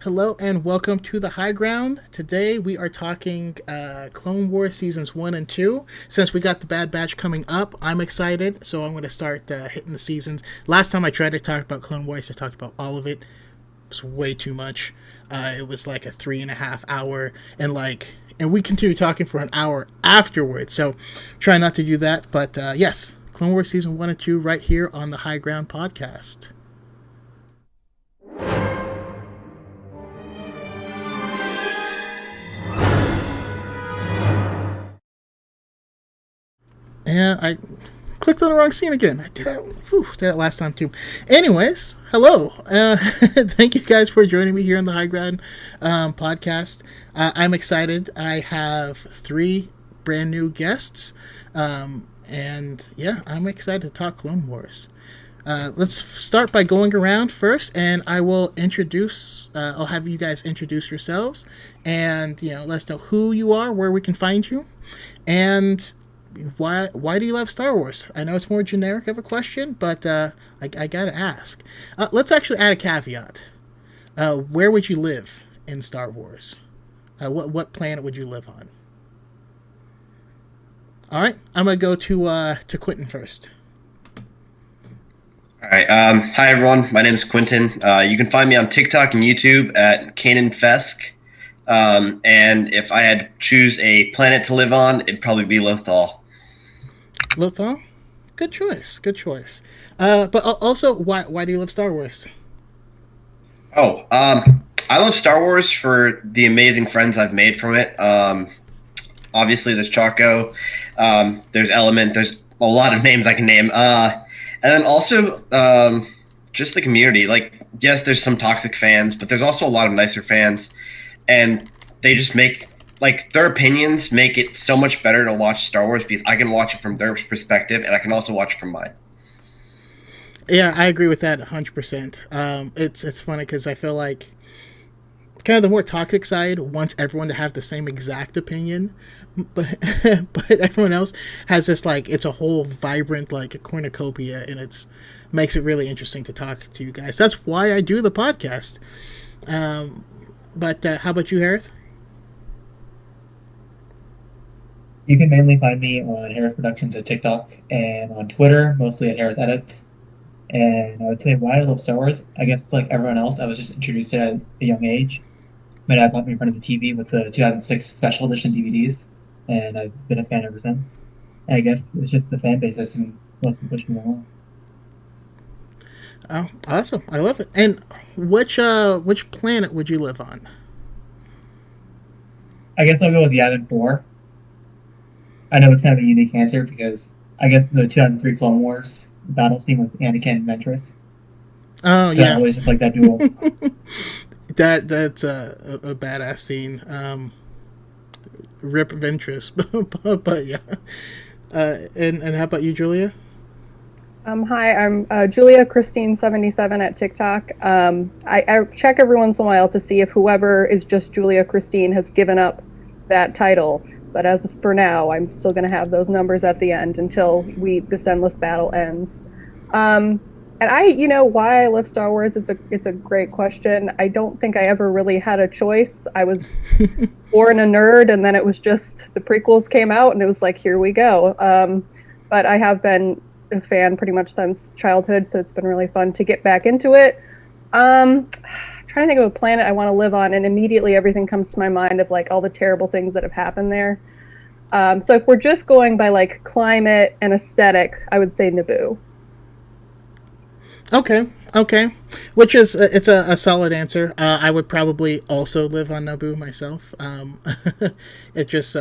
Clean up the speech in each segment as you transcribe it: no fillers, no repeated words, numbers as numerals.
Hello and welcome to the High Ground. Today we are talking Clone Wars seasons 1 and 2. Since we got the Bad Batch coming up, I'm excited, so I'm going to start hitting the seasons. Last time I tried to talk about Clone Wars, I talked about all of it. It was way too much. It was like a 3.5 hour, and we continued talking for an hour afterwards, so try not to do that. But yes, Clone Wars season 1 and 2 right here on the High Ground podcast. And I clicked on the wrong scene again. I did that last time too. Anyways, hello. Thank you guys for joining me here on the High Ground podcast. I'm excited. I have 3 brand new guests. And yeah, I'm excited to talk Clone Wars. Let's start by going around first, and I will introduce. I'll have you guys introduce yourselves, and let us know who you are, where we can find you, and why do you love Star Wars? I know it's more generic of a question, but I gotta ask. Let's actually add a caveat. Where would you live in Star Wars? What planet would you live on? All right, I'm gonna go to Quentin first. All right. Hi everyone. My name is Quentin. You can find me on TikTok and YouTube at KananFesq. And if I had to choose a planet to live on, it'd probably be Lothal. Lothal? Good choice. But also, why do you love Star Wars? I love Star Wars for the amazing friends I've made from it. Obviously, there's Chaco, there's Element, there's a lot of names I can name. And then also, just the community. Like, yes, there's some toxic fans, but there's also a lot of nicer fans. And they just make, their opinions make it so much better to watch Star Wars because I can watch it from their perspective and I can also watch it from mine. Yeah, I agree with that 100%. It's funny because I feel like kind of the more toxic side wants everyone to have the same exact opinion, but everyone else has this, it's a whole vibrant, a cornucopia, and it's makes it really interesting to talk to you guys. That's why I do the podcast. But how about you, Hereth? You can mainly find me on Hereth Productions at TikTok and on Twitter, mostly at Hereth Edits. And I would say why I love Star Wars, I guess like everyone else, I was just introduced to it at a young age. My dad bought me in front of the TV with the 2006 special edition DVDs, and I've been a fan ever since. And I guess it's just the fan base that's mostly pushed me along. Oh, awesome. I love it. And which planet would you live on? I guess I'll go with Yavin 4. I know it's kind of a unique answer because I guess the 2003 Clone Wars battle scene with Anakin and Ventress. Oh, yeah. I always just like that duel. That's a badass scene. Rip Ventress. But yeah. And how about you, Julia? Hi, I'm Julia Christine 77 at TikTok. I check every once in a while to see if whoever is just Julia Christine has given up that title. But as for now, I'm still going to have those numbers at the end until this endless battle ends. And why I love Star Wars, it's a great question. I don't think I ever really had a choice. I was born a nerd, and then it was just the prequels came out, and it was like, here we go. But I have been a fan pretty much since childhood, so it's been really fun to get back into it. Trying to think of a planet I want to live on, and immediately everything comes to my mind of all the terrible things that have happened there. So if we're just going by climate and aesthetic, I would say Naboo. Okay. Which is it's a solid answer. I would probably also live on Naboo myself. It just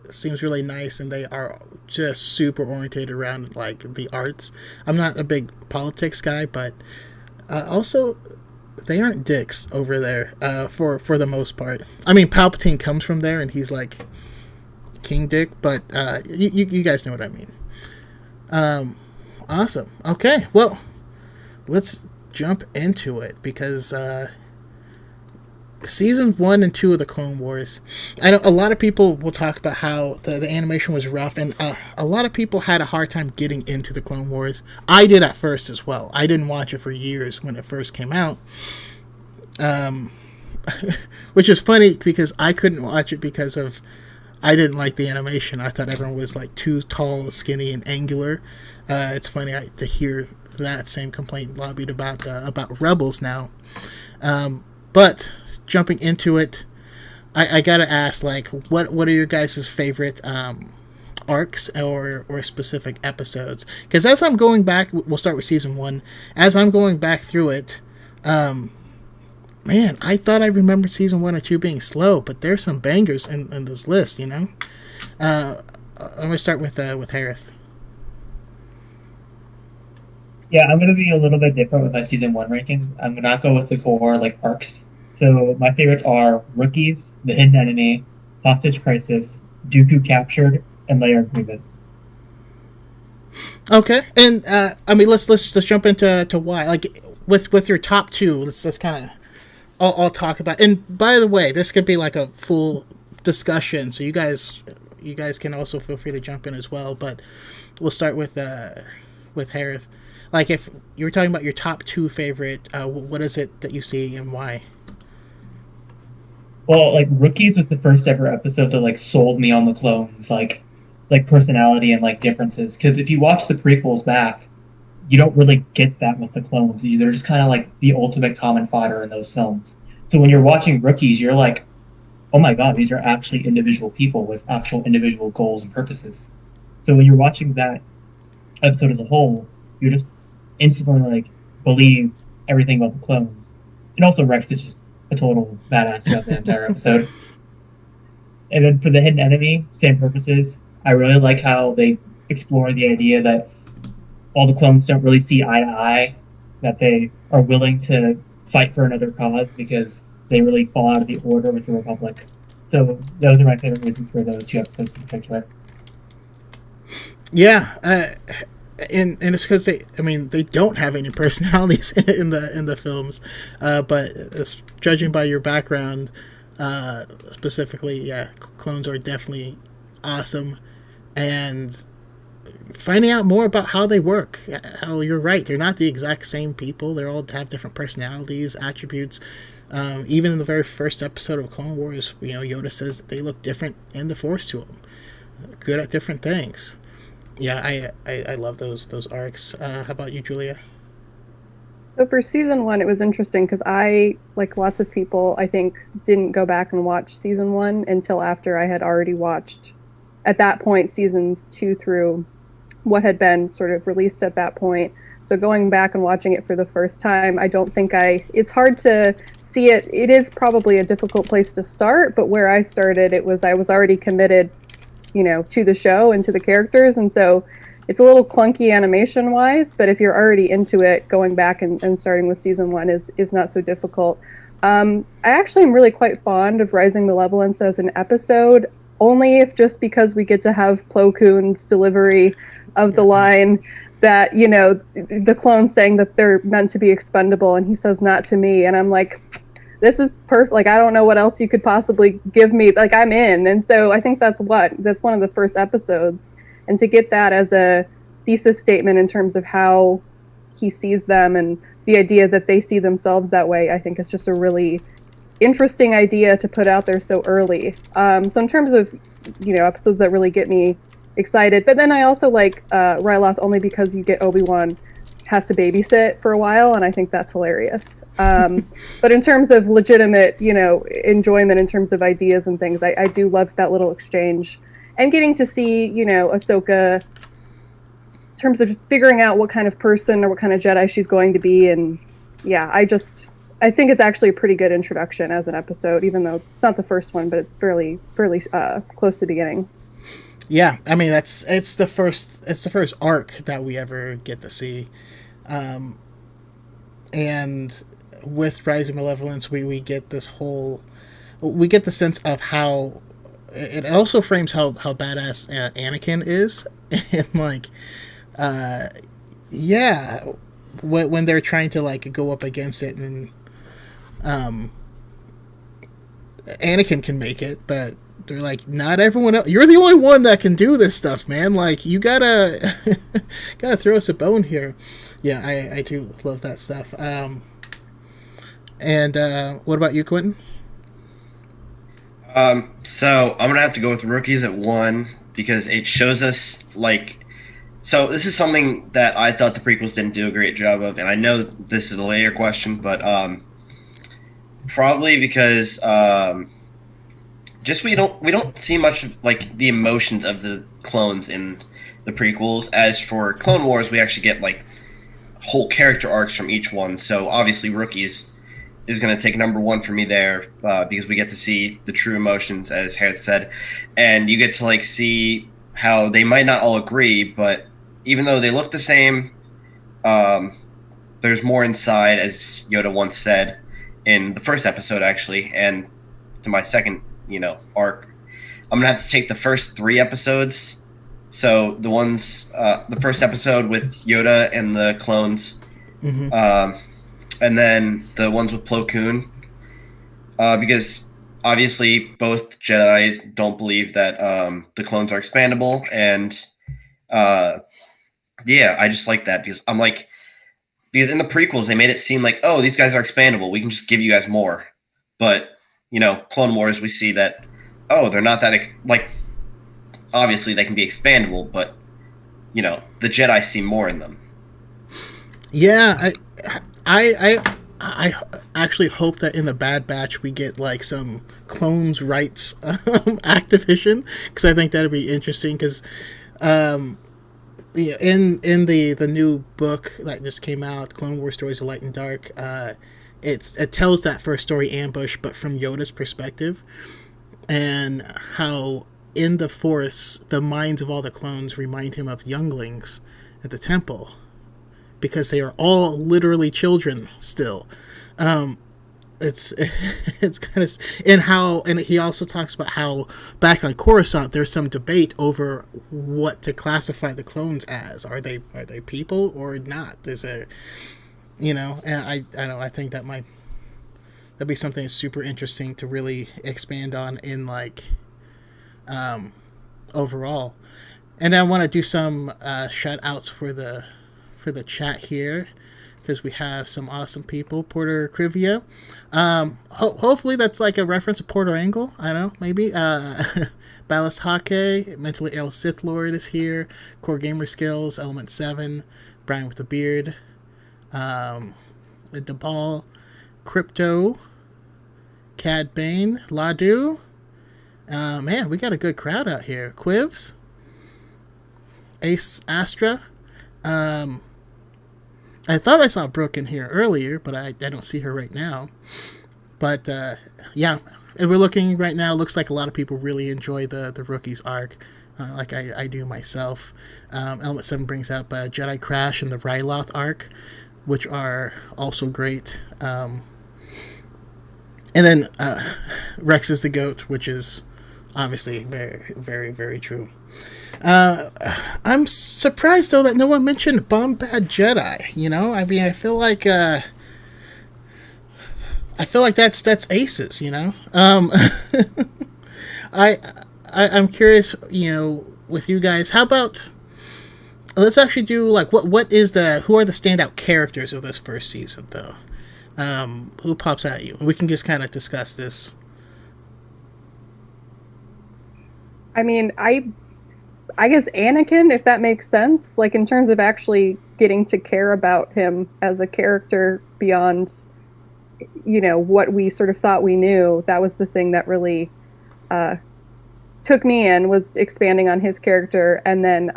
seems really nice, and they are just super oriented around the arts. I'm not a big politics guy, but also they aren't dicks over there for the most part. I mean, Palpatine comes from there, and he's King Dick, but you guys know what I mean. Awesome. Okay, well, let's jump into it because season 1 and 2 of the Clone Wars, I know a lot of people will talk about how the animation was rough, and a lot of people had a hard time getting into the Clone Wars. I did at first as well. I didn't watch it for years when it first came out. which is funny because I couldn't watch it because of I didn't like the animation. I thought everyone was like too tall, skinny, and angular. It's funny to hear that same complaint lobbied about Rebels now. But jumping into it, I gotta ask, like, what are your guys' favorite arcs or specific episodes? Because as I'm going back, we'll start with season 1. As I'm going back through it, man, I thought I remembered season 1 or 2 being slow, but there's some bangers in this list, you know. I'm gonna start with Hereth. Yeah, I'm gonna be a little bit different with my season 1 rankings. I'm gonna not go with the core like arcs. So my favorites are Rookies, The Hidden Enemy, Hostage Crisis, Dooku Captured, and Lair of Grievous. Okay, and I mean, let's jump into why. Like with your top 2, let's kind of I'll talk about. And by the way, this could be like a full discussion, so you guys can also feel free to jump in as well. But we'll start with Hereth. Like, if you were talking about your top 2 favorite, what is it that you see and why? Well, like Rookies was the first ever episode that like sold me on the clones, like personality and like differences. Because if you watch the prequels back, you don't really get that with the clones. They're just kind of like the ultimate common fodder in those films. So when you're watching Rookies, you're like, oh my god, these are actually individual people with actual individual goals and purposes. So when you're watching that episode as a whole, you're just instantly like believe everything about the clones. And also Rex is just a total badass throughout the entire episode. And then for The Hidden Enemy, same purposes. I really like how they explore the idea that all the clones don't really see eye to eye, that they are willing to fight for another cause because they really fall out of the order with the Republic. So those are my favorite reasons for those 2 episodes in particular. Yeah, and it's because they don't have any personalities in the films, but judging by your background, specifically, yeah, clones are definitely awesome, and finding out more about how they work. How you're right, they're not the exact same people. They all have different personalities, attributes. Even in the very first episode of Clone Wars, Yoda says that they look different in the Force to him, good at different things. Yeah, I love those arcs. How about you, Julia? So for season 1, it was interesting because I, like lots of people, I think, didn't go back and watch season 1 until after I had already watched, at that point, seasons 2 through what had been sort of released at that point. So going back and watching it for the first time, I don't think it's hard to see it. It is probably a difficult place to start, but where I started, I was already committed to the show and to the characters, and so it's a little clunky animation wise, but if you're already into it, going back and starting with season 1 is not so difficult. I actually am really quite fond of Rising Malevolence as an episode, only just because we get to have Plo Koon's delivery of the line that, the clones saying that they're meant to be expendable, and he says, not to me, and I'm like, this is perfect. Like, I don't know what else you could possibly give me. Like, I'm in. And so I think that's one of the first episodes. And to get that as a thesis statement in terms of how he sees them and the idea that they see themselves that way, I think is just a really interesting idea to put out there so early. So in terms of, episodes that really get me excited. But then I also like Ryloth only because you get Obi-Wan has to babysit for a while, and I think that's hilarious. But in terms of legitimate, enjoyment in terms of ideas and things, I do love that little exchange. And getting to see, Ahsoka, in terms of figuring out what kind of person or what kind of Jedi she's going to be. And yeah, I think it's actually a pretty good introduction as an episode, even though it's not the first one, but it's fairly close to the beginning. Yeah, I mean, it's the first arc that we ever get to see. And with Rise of Malevolence, we get the sense of how it also frames how badass Anakin is, and like, yeah, when they're trying to like go up against it, and Anakin can make it, but they're like, not everyone else. You're the only one that can do this stuff, man. Like, you gotta throw us a bone here. Yeah, I do love that stuff. And what about you, Quentin? So I'm gonna have to go with rookies at 1 because it shows us like. So this is something that I thought the prequels didn't do a great job of, and I know this is a later question, but probably because just we don't see much of like the emotions of the clones in the prequels. As for Clone Wars, we actually get like whole character arcs from each one. So obviously, rookies is going to take number 1 for me there because we get to see the true emotions, as Hereth said, and you get to like see how they might not all agree, but even though they look the same, there's more inside, as Yoda once said in the first episode, actually. And to my second, arc, I'm gonna have to take the first 3 episodes. So the ones, the first episode with Yoda and the clones, and then the ones with Plo Koon, because obviously both Jedi's don't believe that the clones are expandable, and yeah, I just like that because because in the prequels they made it seem like, oh, these guys are expandable, we can just give you guys more, but Clone Wars, we see that, oh, they're not that like, obviously they can be expandable, but the Jedi see more in them. Yeah, I actually hope that in the Bad Batch we get like some clones rights activation, because I think that'd be interesting. Because in the new book that just came out, Clone Wars Stories of Light and Dark, it tells that first story, Ambush, but from Yoda's perspective, and how in the Force the minds of all the clones remind him of younglings at the temple, because they are all literally children still. It's kind of, and he also talks about how back on Coruscant there's some debate over what to classify the clones as. Are they people or not? There's a, and I think that'd be something that's super interesting to really expand on in like overall. And I want to do some shout outs for the chat here, because we have some awesome people. Porter Crivia, hopefully that's like a reference to Porter Angle, I don't know, maybe. Ballast Hake, Mentally Ill Sith Lord is here. Core Gamer Skills, Element 7, Brian with the Beard, DePaul, Crypto, Cad Bane, Ladu. Man, we got a good crowd out here. Quivs, Ace Astra. I thought I saw Brooke in here earlier, but I don't see her right now. But yeah, and we're looking right now. Looks like a lot of people really enjoy the Rookies arc, like I do myself. Element 7 brings up Jedi Crash and the Ryloth arc, which are also great. And then Rex is the GOAT, which is obviously very, very, very true. I'm surprised though that no one mentioned Bombad Jedi. I mean, I feel like that's aces. I'm curious. With you guys, how about let's actually do like who are the standout characters of this first season though? Who pops at you? We can just kind of discuss this. I mean, I guess Anakin, if that makes sense, like in terms of actually getting to care about him as a character beyond, what we sort of thought we knew. That was the thing that really took me in, was expanding on his character. And then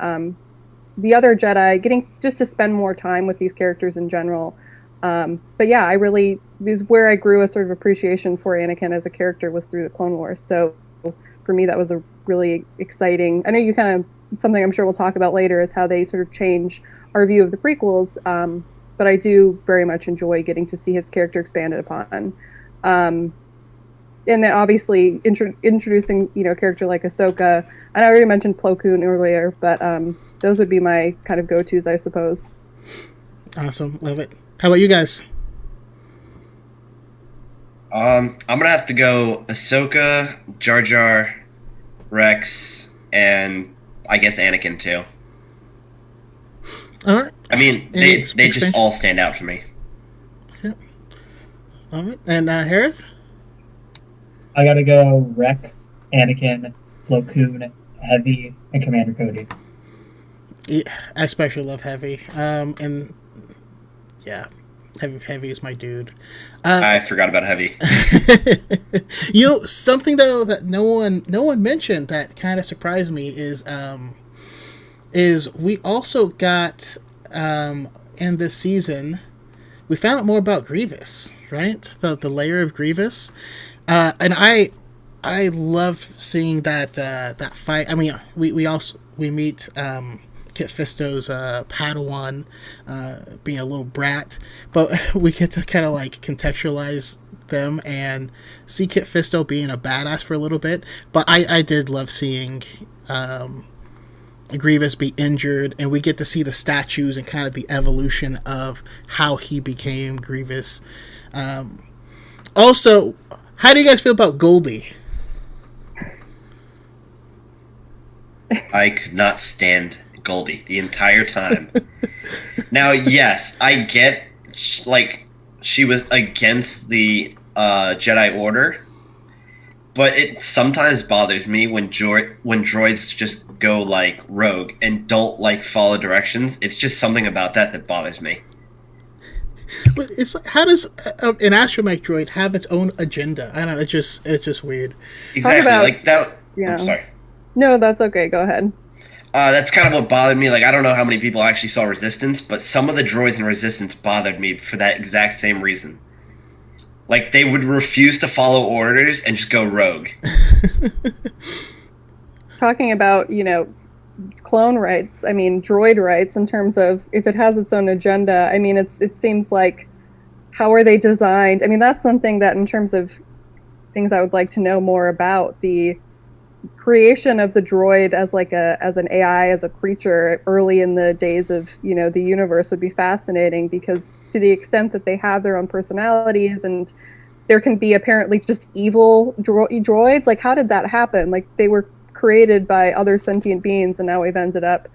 the other Jedi, getting just to spend more time with these characters in general. But yeah, it was where I grew a sort of appreciation for Anakin as a character, was through the Clone Wars. So for me, that was a really exciting. I know you kind of, something I'm sure we'll talk about later is how they sort of change our view of the prequels. But I do very much enjoy getting to see his character expanded upon. And then obviously introducing, a character like Ahsoka. And I already mentioned Plo Koon earlier, but those would be my kind of go-tos, I suppose. Awesome. Love it. How about you guys? I'm gonna have to go Ahsoka, Jar Jar, Rex, and I guess Anakin too. All right. I mean, they just all stand out for me. Okay. All right. And Hereth? I gotta go Rex, Anakin, Plo Koon, Heavy, and Commander Cody. Yeah, I especially love Heavy. And yeah, Heavy is my dude. I forgot about Heavy. Something though that no one mentioned that kind of surprised me is we also got in this season we found out more about Grievous, right? The layer of Grievous, and I love seeing that fight. I mean, we meet Kit Fisto's Padawan being a little brat, but we get to kind of like contextualize them and see Kit Fisto being a badass for a little bit. But I did love seeing Grievous be injured, and we get to see the statues and kind of the evolution of how he became Grievous. Also, how do you guys feel about Goldie? I could not stand Goldie the entire time. Now, yes, I get, like, she was against the Jedi Order, but it sometimes bothers me when droids just go, like, rogue and don't, like, follow directions. It's just something about that bothers me. It's like, how does an astromech droid have its own agenda? I don't know. It's just weird. Exactly. About, like that. Yeah. I'm sorry. No, that's okay. Go ahead. That's kind of what bothered me. Like, I don't know how many people actually saw Resistance, but some of the droids in Resistance bothered me for that exact same reason. Like, they would refuse to follow orders and just go rogue. Talking about, clone rights, I mean, droid rights in terms of if it has its own agenda, I mean, it seems like, how are they designed? I mean, that's something that in terms of things I would like to know more about, the creation of the droid as an AI, as a creature early in the days of, the universe would be fascinating, because to the extent that they have their own personalities and there can be apparently just evil droids, like how did that happen? Like they were created by other sentient beings and now we've ended up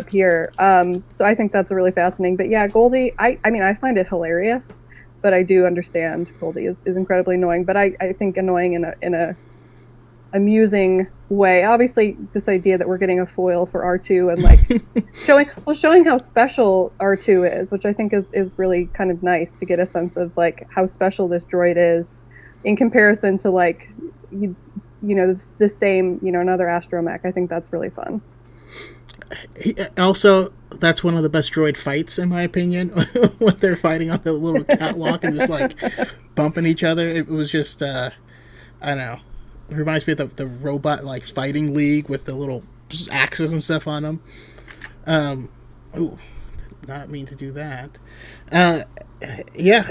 here. So I think that's really fascinating. But yeah, Goldie, I mean, I find it hilarious, but I do understand Goldie is incredibly annoying, but I think annoying in a amusing way. Obviously, this idea that we're getting a foil for R2 and like showing how special R2 is, which I think is really kind of nice to get a sense of like how special this droid is in comparison to like the same another astromech. I think that's really fun. Also, that's one of the best droid fights in my opinion when they're fighting on the little catwalk and just like bumping each other. It was just I don't know. It reminds me of the robot like fighting league with the little axes and stuff on them. Ooh, did not mean to do that. Yeah.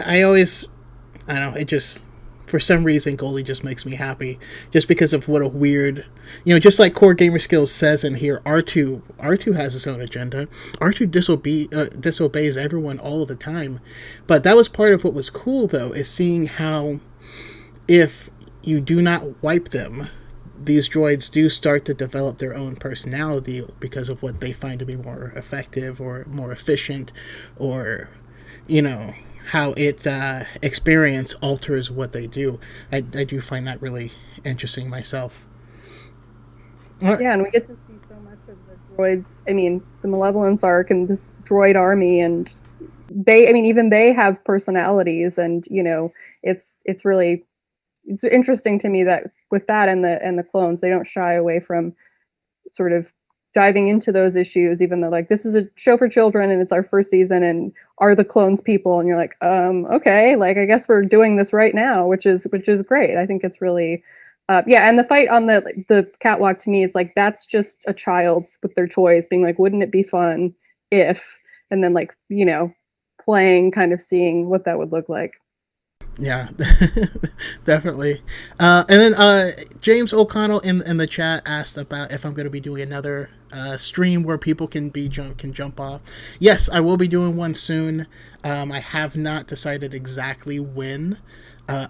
I don't know. It just for some reason Goldie just makes me happy, just because of what a weird, just like Core Gamer Skills says in here. R2 has his own agenda. R2 disobeys everyone all of the time, but that was part of what was cool though, is seeing how if you do not wipe them, these droids do start to develop their own personality because of what they find to be more effective or more efficient, or how it experience alters what they do. I do find that really interesting myself. Yeah, and we get to see so much of the droids. I mean, the Malevolence arc and this droid army, and even they have personalities, and it's really. It's interesting to me that with that and the clones, they don't shy away from sort of diving into those issues, even though like this is a show for children and it's our first season, and are the clones people? And you're like, okay, like I guess we're doing this right now, which is great. I think it's really, yeah. And the fight on the catwalk, to me, it's like that's just a child with their toys being like, wouldn't it be fun if, and then like playing, kind of seeing what that would look like. Yeah, definitely. And then James O'Connell in the chat asked about if I'm going to be doing another stream where people can jump off. Yes, I will be doing one soon. I have not decided exactly when,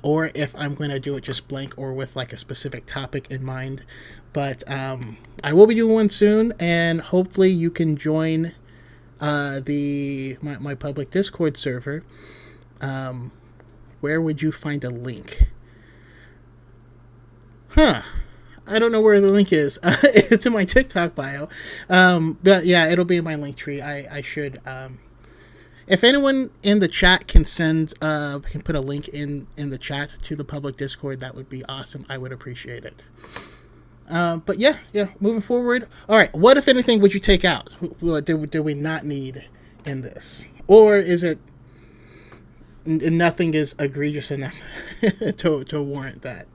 or if I'm going to do it just blank or with like a specific topic in mind. But I will be doing one soon, and hopefully you can join my public Discord server. where would you find a link? Huh. I don't know where the link is. It's in my TikTok bio. But yeah, it'll be in my link tree. I should. If anyone in the chat can can put a link in the chat to the public Discord, that would be awesome. I would appreciate it. But yeah, moving forward. All right, what, if anything, would you take out? What do we not need in this? Or is it nothing is egregious enough to warrant that?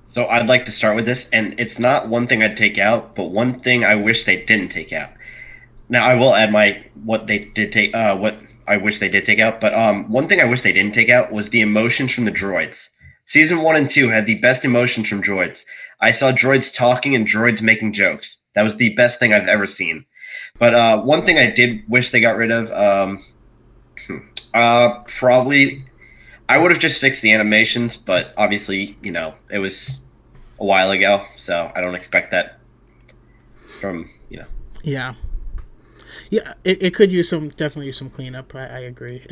So I'd like to start with this, and it's not one thing I'd take out, but one thing I wish they didn't take out. Now I will add what I wish they did take out, but one thing I wish they didn't take out was the emotions from the droids. Season 1 and 2 had the best emotions from droids. I saw droids talking and droids making jokes. That was the best thing I've ever seen. But one thing I did wish they got rid of, probably, I would have just fixed the animations, but obviously, it was a while ago, so I don't expect that from. Yeah. Yeah, it could definitely use some cleanup. I agree.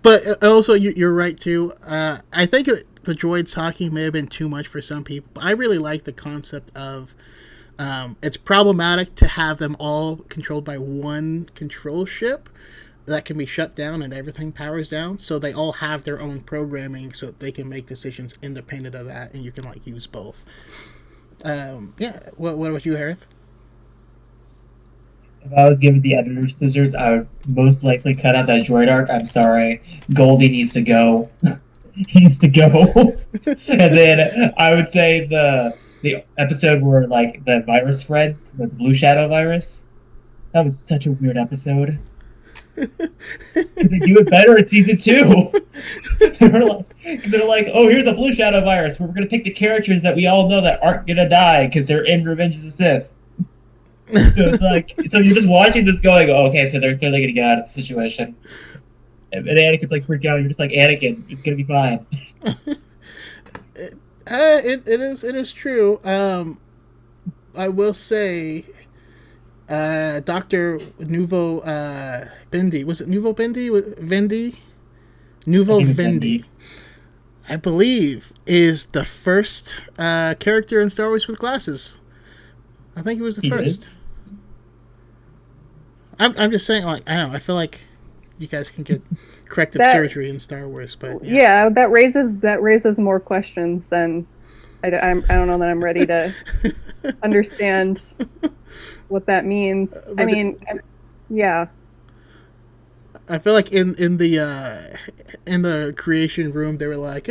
But also, you're right, too. I think the droids talking may have been too much for some people, but I really like the concept of it's problematic to have them all controlled by one control ship that can be shut down and everything powers down, so they all have their own programming so they can make decisions independent of that, and you can use both. What about you, Hereth? If I was given the editor's scissors, I would most likely cut out that droid arc. I'm sorry. Goldie needs to go. He needs to go. And then I would say the episode where the virus spreads, the blue shadow virus. That was such a weird episode. Because they do it better in season 2. They're like, oh, here's a blue shadow virus. We're going to pick the characters that we all know that aren't going to die because they're in Revenge of the Sith. So it's so you're just watching this going, oh, okay, so they're clearly going to get out of the situation. And Anakin's freaking out. You're just like, Anakin, it's going to be fine. It is true. I will say, Dr. Nuvo Bendy, was it Nuvo Bendy? Vendi? Nuvo Vendi, I believe, is the first character in Star Wars with glasses. I think he was the first. Is? I'm just saying, I don't know, I feel like you guys can get corrective surgery in Star Wars, but yeah, that raises more questions than I don't know that I'm ready to understand what that means. Yeah. I feel like in the creation room they were like,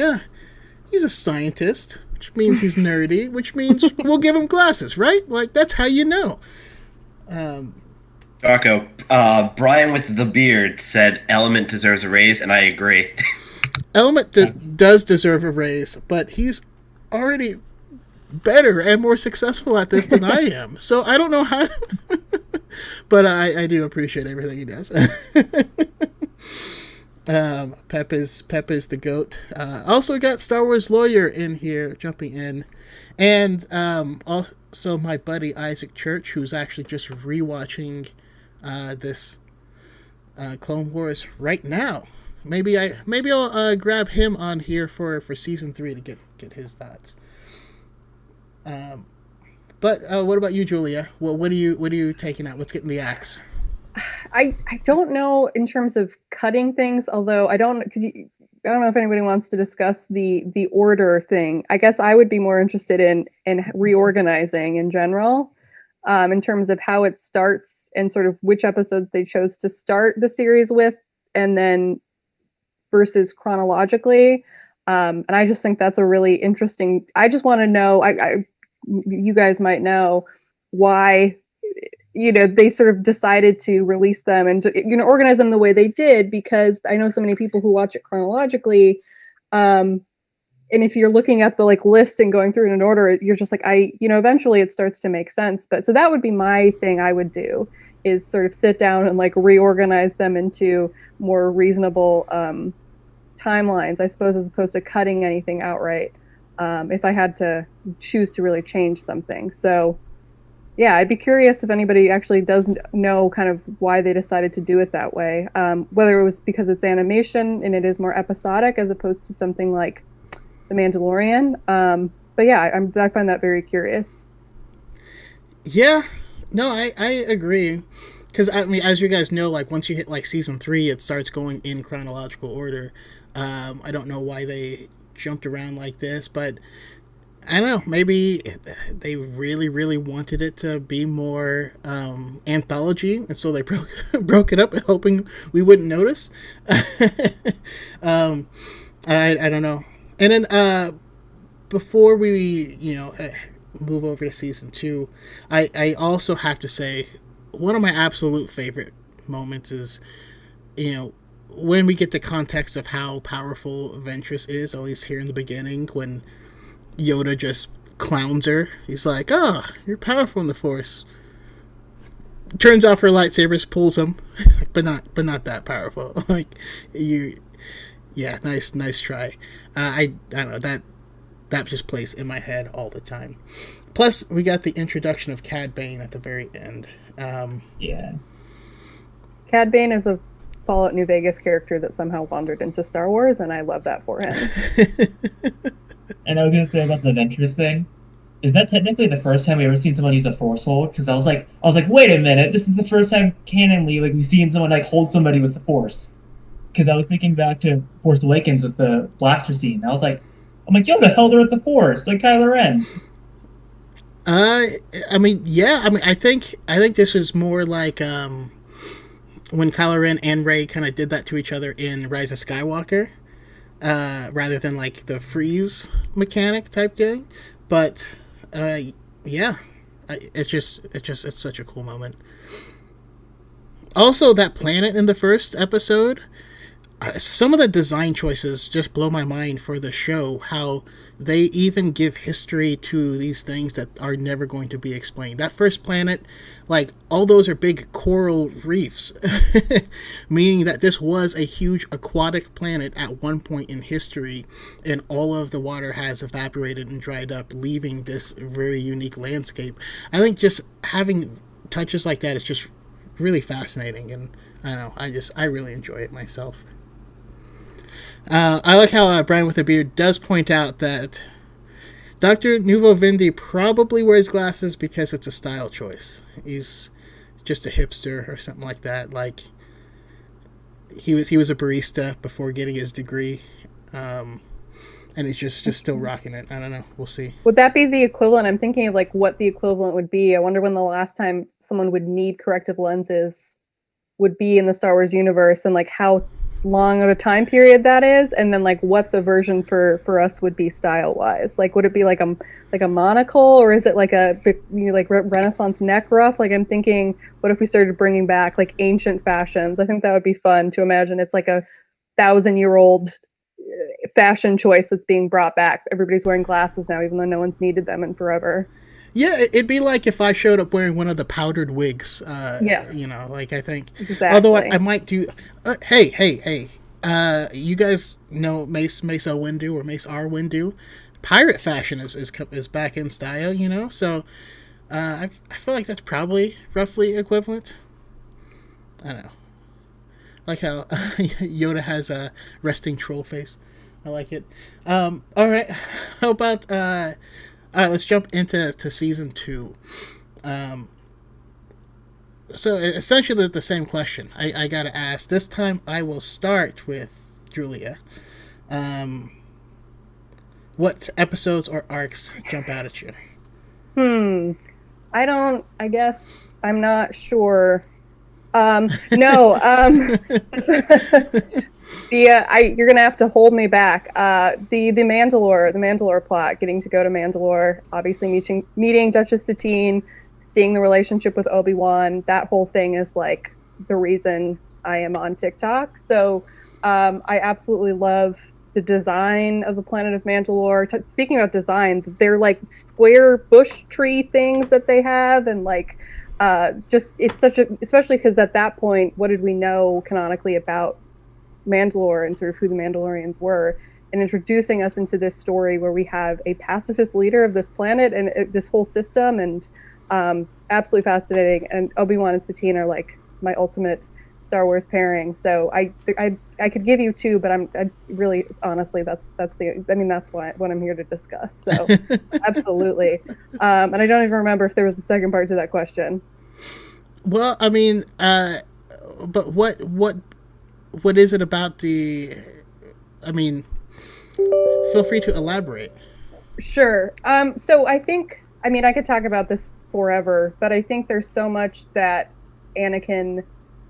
he's a scientist, which means he's nerdy, which means we'll give him glasses, right? That's how you know. Jocko, Brian with the beard said Element deserves a raise, and I agree. Element does deserve a raise, but he's already better and more successful at this than I am. So I don't know how, but I do appreciate everything he does. Pep is the GOAT. Also got Star Wars Lawyer in here jumping in, and also my buddy Isaac Church, who's actually just rewatching this Clone Wars right now. Maybe I'll grab him on here for season 3 to get his thoughts. But what about you, Julia? What are you taking out? What's getting the axe? I don't know in terms of cutting things, although I don't know if anybody wants to discuss the order thing. I guess I would be more interested in reorganizing in general, in terms of how it starts and sort of which episodes they chose to start the series with, and then versus chronologically. And I just think that's a really interesting. I just want to know. You guys might know why. They sort of decided to release them and to, organize them the way they did, because I know so many people who watch it chronologically. And if you're looking at the list and going through it in order, you're just eventually it starts to make sense. But so that would be my thing I would do, is sort of sit down and reorganize them into more reasonable timelines, I suppose, as opposed to cutting anything outright. If I had to choose to really change something. So Yeah, I'd be curious if anybody actually does know kind of why they decided to do it that way. Whether it was because it's animation and it is more episodic as opposed to something like The Mandalorian. But yeah, I find that very curious. Yeah, no, I agree. Because, I mean, as you guys know, like, once you hit, like, season 3, it starts going in chronological order. I don't know why they jumped around like this, but I don't know. Maybe they really, really wanted it to be more anthology, and so they broke it up, hoping we wouldn't notice. um, I don't know. And then before we move over to season 2, I also have to say one of my absolute favorite moments is when we get the context of how powerful Ventress is, at least here in the beginning, when Yoda just clowns her. He's like, "Oh, you're powerful in the Force." Turns out her lightsabers pulls him, but not that powerful. Like, yeah, nice try. I don't know, that just plays in my head all the time. Plus, we got the introduction of Cad Bane at the very end. Yeah. Cad Bane is a Fallout New Vegas character that somehow wandered into Star Wars, and I love that for him. And I was gonna say about the Ventress thing. Is that technically the first time we ever seen someone use a Force hold? Because I was like, wait a minute, this is the first time canonly we've seen someone like hold somebody with the Force. Because I was thinking back to Force Awakens with the blaster scene. I'm like, Yoda held her with the Force, like Kylo Ren. I mean, yeah. I mean, I think this was more like when Kylo Ren and Rey kind of did that to each other in Rise of Skywalker. Rather than like the freeze mechanic type thing, but yeah, it's such a cool moment. Also, that planet in the first episode, some of the design choices just blow my mind for the show. How they even give history to these things that are never going to be explained. That first planet, like, all those are big coral reefs, meaning that this was a huge aquatic planet at one point in history, and all of the water has evaporated and dried up, leaving this very unique landscape. I think just having touches like that is just really fascinating, and I don't know, I really enjoy it myself. I like how Brian with a Beard does point out that Dr. Nuvo Vindi probably wears glasses because it's a style choice. He's just a hipster or something like that. Like, he was a barista before getting his degree, and he's just still rocking it. I don't know. We'll see. Would that be the equivalent? I'm thinking of like what the equivalent would be. I wonder when the last time someone would need corrective lenses would be in the Star Wars universe, and like how long of a time period that is, and then like what the version for us would be style wise. Like, would it be like a monocle, or is it like a like Renaissance neck ruff? Like, I'm thinking, what if we started bringing back like ancient fashions? I think that would be fun to imagine. It's like a 1,000-year-old fashion choice that's being brought back. Everybody's wearing glasses now, even though no one's needed them in forever. Yeah, it'd be like if I showed up wearing one of the powdered wigs. Yeah. Like, I think. Exactly. Although I might do. Hey. You guys know Mace O Windu or Mace R Windu? Pirate fashion is back in style, So I feel like that's probably roughly equivalent. I don't know. Like how Yoda has a resting troll face. I like it. All right. How about all right, let's jump into season 2. So essentially the same question. I gotta ask. This time I will start with Julia. What episodes or arcs jump out at you? I guess I'm not sure. No. You're gonna have to hold me back. The Mandalore plot, getting to go to Mandalore, obviously meeting Duchess Satine, seeing the relationship with Obi-Wan. That whole thing is like the reason I am on TikTok. So I absolutely love the design of the planet of Mandalore. Speaking of design, they're like square bush tree things that they have, and like it's such a, especially because at that point, what did we know canonically about Mandalore and sort of who the Mandalorians were, and introducing us into this story where we have a pacifist leader of this planet and this whole system, and Absolutely fascinating. And Obi-Wan and Satine are like my ultimate Star Wars pairing. So I could give you two, but I really honestly that's what I'm here to discuss. So absolutely. And I don't even remember if there was a second part to that question. Well, I mean, but what is it about the? I mean, feel free to elaborate. Sure. So I think, I mean, I could talk about this forever, but I think there's so much that Anakin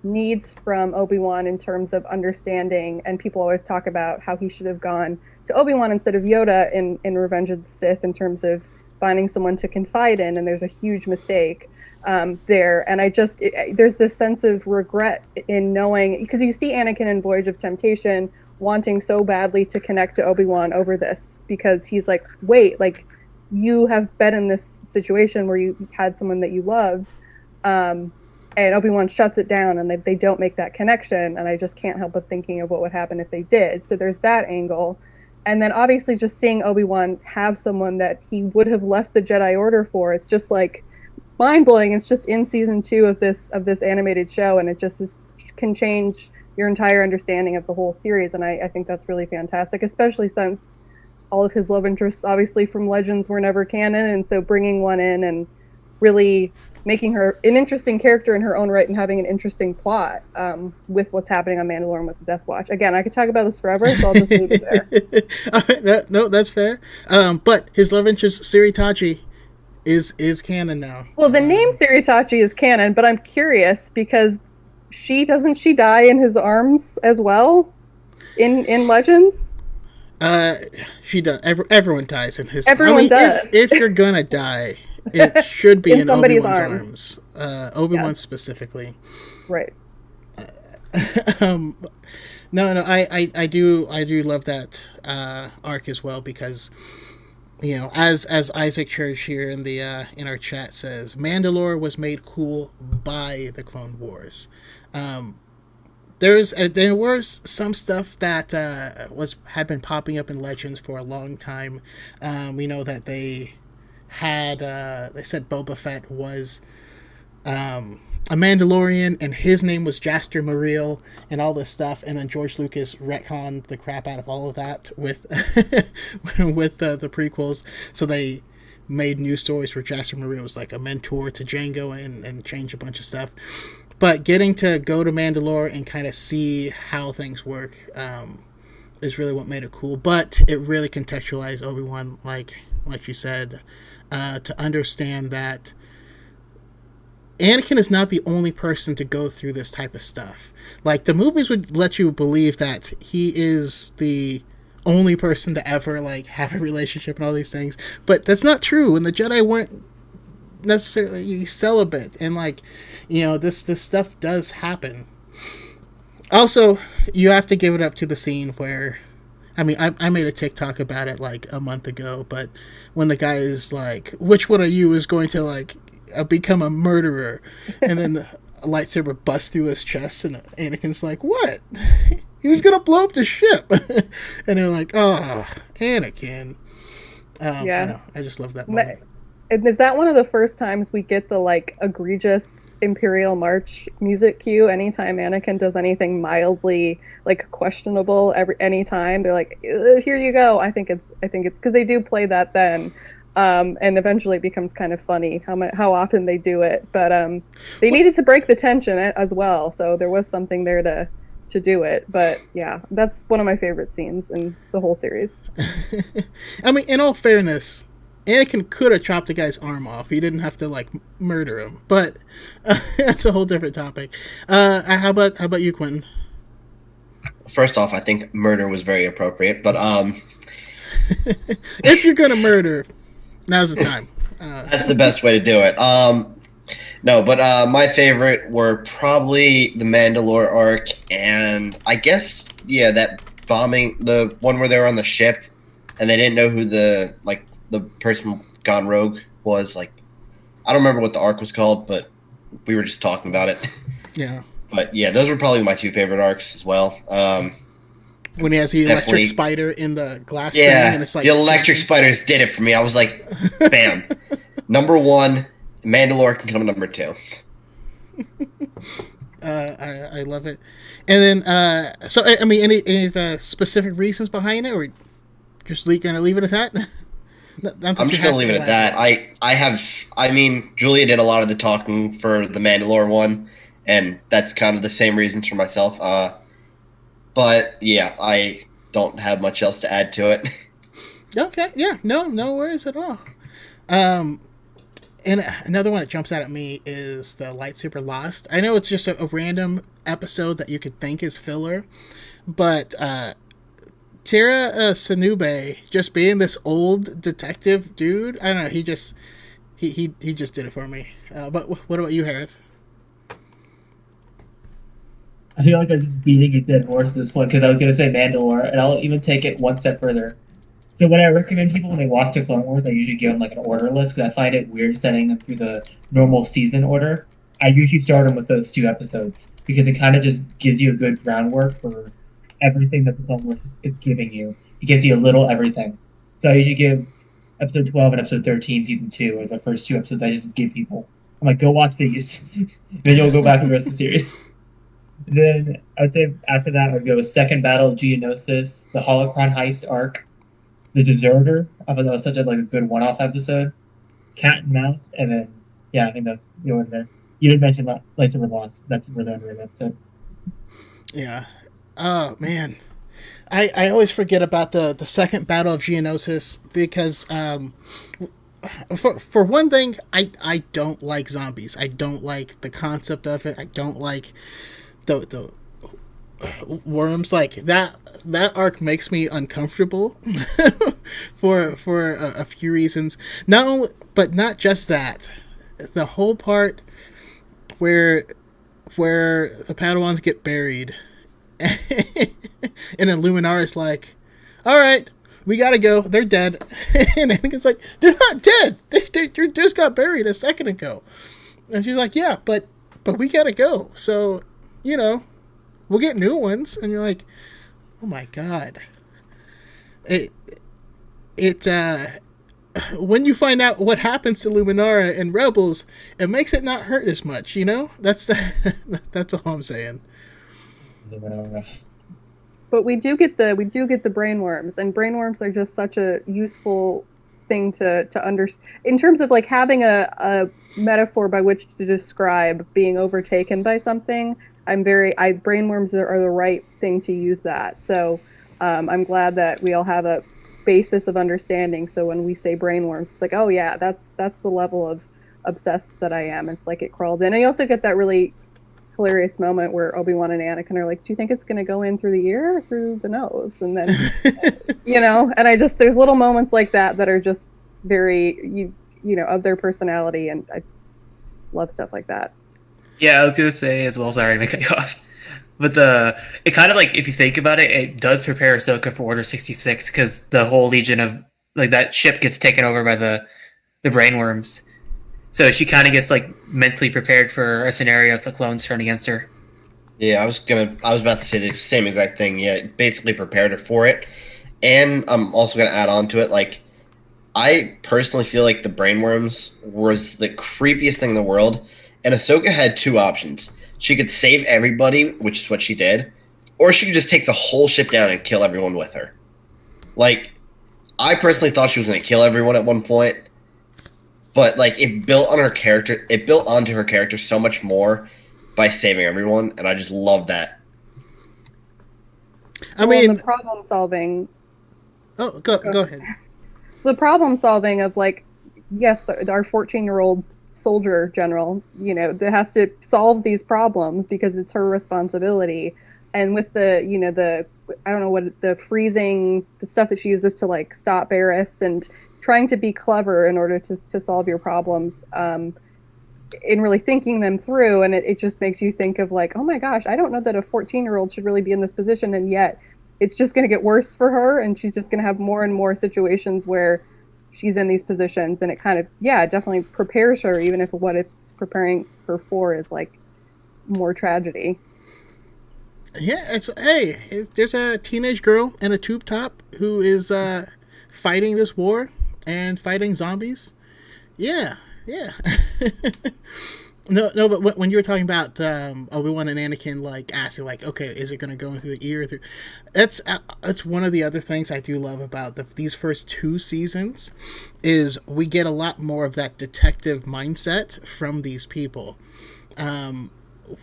needs from Obi-Wan in terms of understanding, and people always talk about how he should have gone to Obi-Wan instead of Yoda in Revenge of the Sith in terms of finding someone to confide in, and there's a huge mistake there. And there's this sense of regret in knowing, because you see Anakin in Voyage of Temptation wanting so badly to connect to Obi-Wan over this, because he's like, wait, like, you have been in this situation where you had someone that you loved, and Obi-Wan shuts it down, and they don't make that connection, and I just can't help but thinking of what would happen if they did. So there's that angle. And then obviously just seeing Obi-Wan have someone that he would have left the Jedi Order for, it's just like mind-blowing. It's just in season 2 of this animated show, and it just can change your entire understanding of the whole series, and I think that's really fantastic, especially since all of his love interests, obviously from Legends, were never canon, and so bringing one in and really making her an interesting character in her own right and having an interesting plot with what's happening on Mandalorian with the Death Watch. Again, I could talk about this forever, so I'll just leave it there. All right, no, that's fair. But his love interest, Siritachi, is canon now. Well, the name Siritachi is canon, but I'm curious because doesn't she die in his arms as well in Legends? She does. Everyone dies in his. Everyone does. If you're gonna die, it should be in somebody's Obi-Wan's arms. Obi-Wan specifically. Right. No, I do love that arc as well, because, you know, as Isaac Church here in the in our chat says, Mandalore was made cool by the Clone Wars. There was some stuff that had been popping up in Legends for a long time. We know that they said Boba Fett was a Mandalorian, and his name was Jaster Muriel, and all this stuff. And then George Lucas retconned the crap out of all of that with the prequels. So they made new stories where Jaster Muriel was like a mentor to Jango and changed a bunch of stuff. But getting to go to Mandalore and kind of see how things work is really what made it cool. But it really contextualized Obi-Wan, like you said, to understand that Anakin is not the only person to go through this type of stuff. Like, the movies would let you believe that he is the only person to ever, like, have a relationship and all these things. But that's not true, and the Jedi weren't necessarily celibate, and, like, you know, this stuff does happen. Also, you have to give it up to the scene where, I mean, I made a TikTok about it like a month ago, but when the guy is like, which one of you is going to, like, become a murderer, and then a lightsaber busts through his chest, and Anakin's like, what? He was gonna blow up the ship. And they're like, oh, Anakin. Yeah, I just love that moment. And is that one of the first times we get the, like, egregious Imperial March music cue anytime Anakin does anything mildly, like, questionable? Any time they're like, here you go. I think it's because they do play that then, and eventually it becomes kind of funny how often they do it. But they needed to break the tension as well, so there was something there to do it. But yeah, that's one of my favorite scenes in the whole series. I mean, in all fairness, Anakin could have chopped the guy's arm off. He didn't have to, like, murder him. But that's a whole different topic. How about you, Quentin? First off, I think murder was very appropriate. But if you're gonna murder, now's the time. That's the best way to do it. No, but my favorite were probably the Mandalore arc, and I guess, yeah, that bombing, the one where they were on the ship, and they didn't know who the person gone rogue was. Like, I don't remember what the arc was called, but we were just talking about it. Yeah. But yeah, those were probably my two favorite arcs as well. When he has the electric spider in the glass thing, and it's like, the electric spiders did it for me. I was like, bam. Number one, Mandalore can come number 2. I love it. And then, so I mean, any specific reasons behind it, or just gonna leave it at that? I'm just gonna leave it at that. I mean, Julia did a lot of the talking for the Mandalore one, and that's kind of the same reasons for myself. But yeah, I don't have much else to add to it. Okay, yeah, no worries at all. And another one that jumps out at me is the lightsaber lost. I know it's just a random episode that you could think is filler, but Tara Sanube just being this old detective dude, I don't know. He just did it for me. But what about you, Hereth? I feel like I'm just beating a dead horse at this point because I was going to say Mandalore, and I'll even take it one step further. So when I recommend people when they watch the Clone Wars, I usually give them like an order list because I find it weird sending them through the normal season order. I usually start them with those 2 episodes because it kind of just gives you a good groundwork for everything that the Clone Wars is giving you. It gives you a little everything. So I usually give episode 12 and episode 13, season 2, or the first 2 episodes I just give people. I'm like, go watch these. Then you'll go back and the rest of the series. Then I would say after that, I would go Second Battle of Geonosis, the Holocron Heist arc, The Deserter. I thought that was such a good one-off episode. Cat and Mouse, and then I think that's the order there. You did mention Lightsaber Lost. That's really underrated episode. Yeah. Oh man, I always forget about the Second Battle of Geonosis because for one thing, I don't like zombies. I don't like the concept of it. I don't like the worms. Like that arc makes me uncomfortable for a few reasons. But not just that. The whole part where the Padawans get buried, and then Luminara's like, "All right, we gotta go. They're dead." And Anakin's like, "They're not dead. They just got buried a second ago." And she's like, "Yeah, but we gotta go. So, we'll get new ones." And you're like, "Oh my god!" It when you find out what happens to Luminara and Rebels, it makes it not hurt as much. That's all I'm saying. But we do get the brain worms, and brain worms are just such a useful thing to understand in terms of like having a metaphor by which to describe being overtaken by something. Brain worms are the right thing to use that. So I'm glad that we all have a basis of understanding. So when we say brain worms, it's like, oh yeah, that's the level of obsessed that I am. It's like it crawled in. And you also get that really hilarious moment where Obi-Wan and Anakin are like, do you think it's going to go in through the ear or through the nose? And then, and there's little moments like that are just very, of their personality. And I love stuff like that. Yeah, I was going to say as well, sorry to cut you off. But it kind of like, if you think about it, it does prepare Ahsoka for Order 66 because the whole Legion of, like, that ship gets taken over by the brain worms. So she kind of gets like mentally prepared for a scenario if the clones turn against her. Yeah, I was about to say the same exact thing. Yeah, it basically prepared her for it. And I'm also gonna add on to it, like, I personally feel like the brainworms was the creepiest thing in the world. And Ahsoka had 2 options. She could save everybody, which is what she did, or she could just take the whole ship down and kill everyone with her. Like, I personally thought she was gonna kill everyone at one point. But like it built onto her character so much more by saving everyone, and I just love that. I mean, the problem solving. Oh, go ahead. The problem solving of like, yes, our 14-year-old soldier general, that has to solve these problems because it's her responsibility. And with the I don't know what the freezing, the stuff that she uses to like stop Barriss and trying to be clever in order to solve your problems, in really thinking them through. And it just makes you think of like, oh my gosh, I don't know that a 14-year-old should really be in this position. And yet it's just going to get worse for her. And she's just going to have more and more situations where she's in these positions. And it kind of, definitely prepares her, even if what it's preparing her for is like more tragedy. Yeah, there's a teenage girl in a tube top who is fighting this war and fighting zombies. Yeah, Yeah. No, but when you were talking about Obi-Wan and Anakin, like asking, like, okay, is it going to go into the ear? That's one of the other things I do love about these first 2 seasons, is we get a lot more of that detective mindset from these people,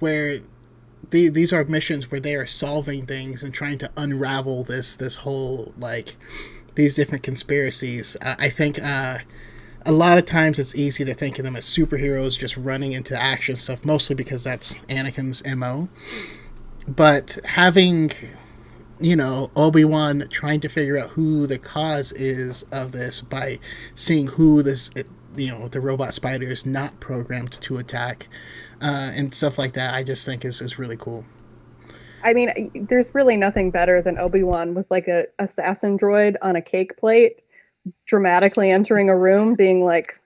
where these are missions where they are solving things and trying to unravel this whole, like, these different conspiracies. I think. A lot of times it's easy to think of them as superheroes just running into action stuff, mostly because that's Anakin's MO. But having, Obi-Wan trying to figure out who the cause is of this by seeing who the robot spider is not programmed to attack, and stuff like that, I just think is really cool. I mean, there's really nothing better than Obi-Wan with like a assassin droid on a cake plate, dramatically entering a room, being like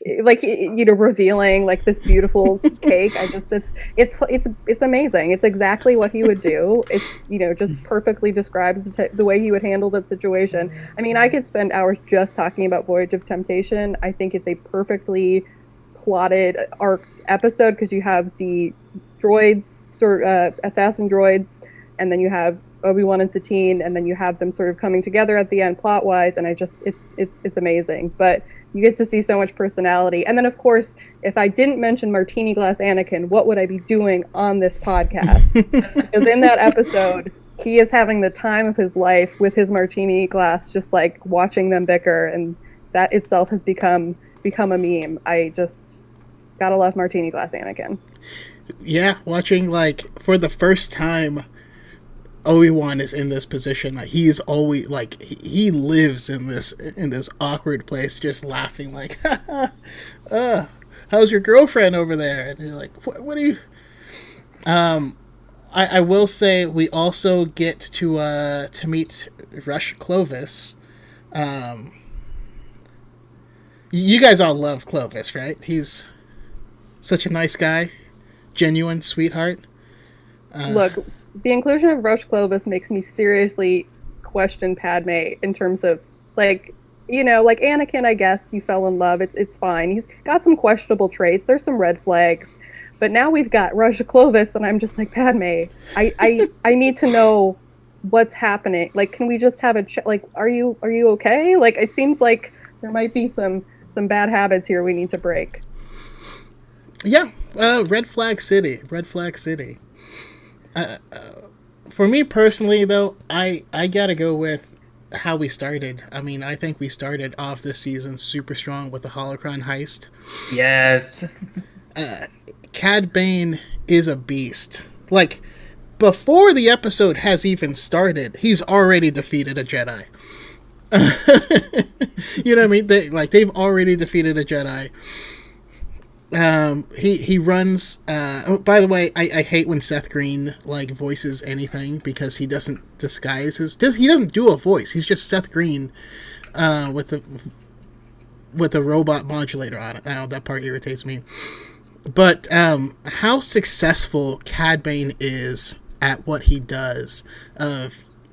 revealing like this beautiful cake. I just it's amazing. It's exactly what he would do. It's just perfectly describes the way he would handle that situation. I mean, I could spend hours just talking about Voyage of Temptation. I think it's a perfectly plotted, arced episode, because you have the droids, assassin droids, and then you have Obi-Wan and Satine, and then you have them sort of coming together at the end plot-wise, and it's amazing. But you get to see so much personality. And then, of course, if I didn't mention Martini Glass Anakin, what would I be doing on this podcast? Because in that episode, he is having the time of his life with his martini glass, just like watching them bicker, and that itself has become a meme. I just gotta love Martini Glass Anakin. Yeah, watching, like, for the first time, Obi-Wan is in this position. Like, he's always, like, he lives in this awkward place, just laughing, like, how's your girlfriend over there? And you're like, what are you? I will say we also get to meet Rush Clovis. You guys all love Clovis, right? He's such a nice guy, genuine sweetheart. Look, the inclusion of Rush Clovis makes me seriously question Padme in terms of, like, like Anakin, I guess you fell in love. It's fine. He's got some questionable traits. There's some red flags. But now we've got Rush Clovis, and I'm just like, Padme, I need to know what's happening. Like, can we just have a like, are you okay? Like, it seems like there might be some bad habits here we need to break. Yeah, Red Flag City. For me personally, though, I gotta go with how we started. I mean, I think we started off this season super strong with the holocron heist. Yes. Cad Bane is a beast. Like, before the episode has even started, he's already defeated a Jedi. You know what I mean? They've already defeated a Jedi. He runs. By the way, I hate when Seth Green voices anything, because he doesn't disguise he doesn't do a voice. He's just Seth Green, with a robot modulator on it. That part irritates me. But how successful Cad Bane is at what he does.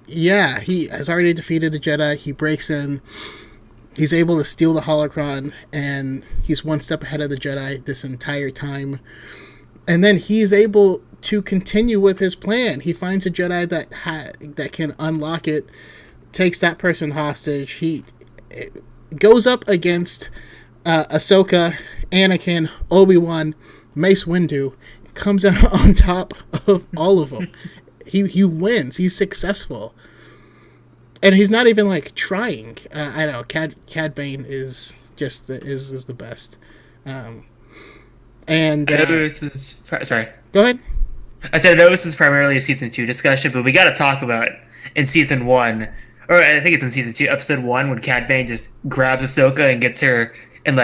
He has already defeated a Jedi. He breaks in. He's able to steal the holocron, and he's one step ahead of the Jedi this entire time. And then he's able to continue with his plan. He finds a Jedi that can unlock it, takes that person hostage. He goes up against Ahsoka, Anakin, Obi-Wan, Mace Windu, comes out on top of all of them. He wins. He's successful. And he's not even trying. I don't know. Cad Bane is just is the best. And I know this is sorry. Go ahead. I said I know this is primarily a season 2 discussion, but we got to talk about in season 1, or I think it's in season 2, episode 1, when Cad Bane just grabs Ahsoka and gets her and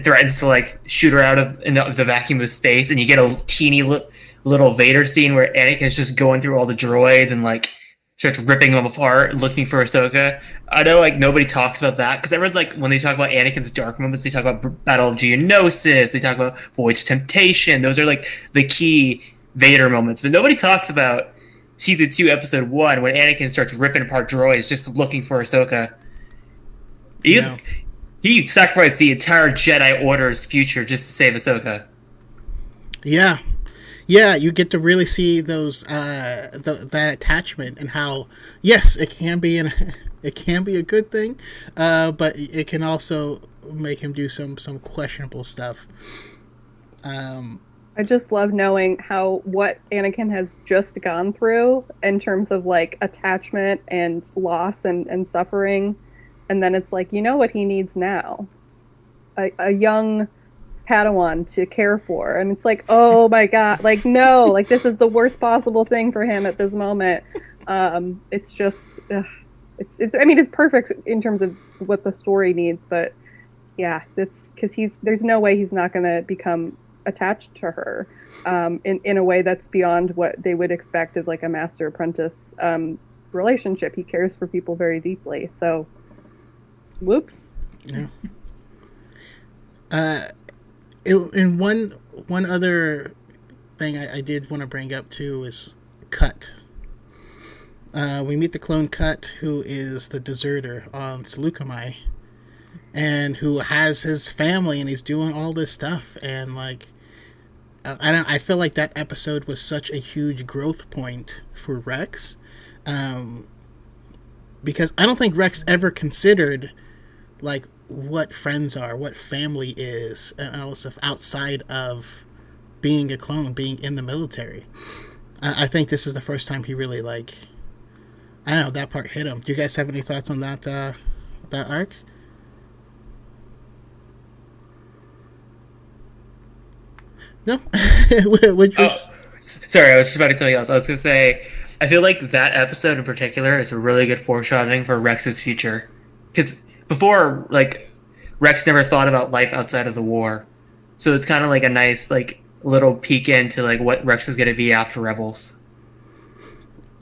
threatens to shoot her out of the vacuum of space, and you get a teeny little Vader scene where Anakin's just going through all the droids and starts ripping them apart, looking for Ahsoka. I know nobody talks about that, because everyone's when they talk about Anakin's dark moments, they talk about Battle of Geonosis, they talk about Voyage of Temptation. Those are the key Vader moments, but nobody talks about season 2, episode 1, when Anakin starts ripping apart droids just looking for Ahsoka. He sacrificed the entire Jedi Order's future just to save Ahsoka. Yeah, yeah, you get to really see those that attachment and how yes, it can be it can be a good thing, but it can also make him do some questionable stuff. I just love knowing what Anakin has just gone through in terms of like attachment and loss and suffering, and then it's like, you know what he needs now? A young Padawan to care for, and it's like, oh my god, like no, like this is the worst possible thing for him at this moment. It's just, it's I mean, it's perfect in terms of what the story needs, but yeah, it's because there's no way he's not going to become attached to her in a way that's beyond what they would expect of like a master apprentice relationship. He cares for people very deeply, so whoops. Yeah. And one other thing I did want to bring up too is Cut. We meet the clone Cut, who is the deserter on Seleucami, and who has his family, and he's doing all this stuff, and like I feel like that episode was such a huge growth point for Rex, because I don't think Rex ever considered like what friends are, what family is, and all stuff outside of being a clone, being in the military. I think this is the first time he really like, I don't know, that part hit him. Do you guys have any thoughts on that arc? No? Sorry, I was just about to tell you else. I was going to say, I feel like that episode in particular is a really good foreshadowing for Rex's future. Because before, like, Rex never thought about life outside of the war. So it's kind of like a nice, like, little peek into, like, what Rex is going to be after Rebels.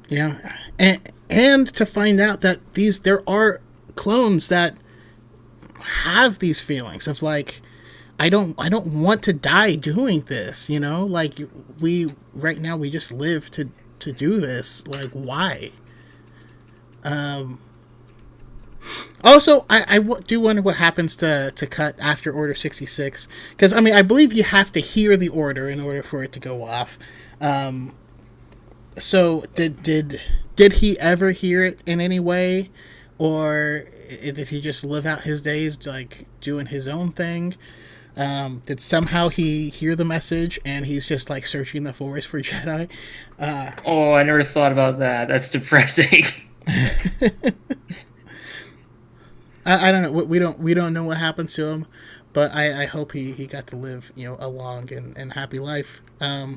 Yeah. And to find out that there are clones that have these feelings of, like, I don't want to die doing this, you know? Like, right now we just live to do this. Like, why? Also, I do wonder what happens to Cut after Order 66. Because, I mean, I believe you have to hear the order in order for it to go off. So, did he ever hear it in any way? Or did he just live out his days, like, doing his own thing? Did somehow he hear the message and he's just, like, searching the forest for Jedi? Oh, I never thought about that. That's depressing. I don't know. We don't know what happens to him, but I hope he got to live, you know, a long and happy life. I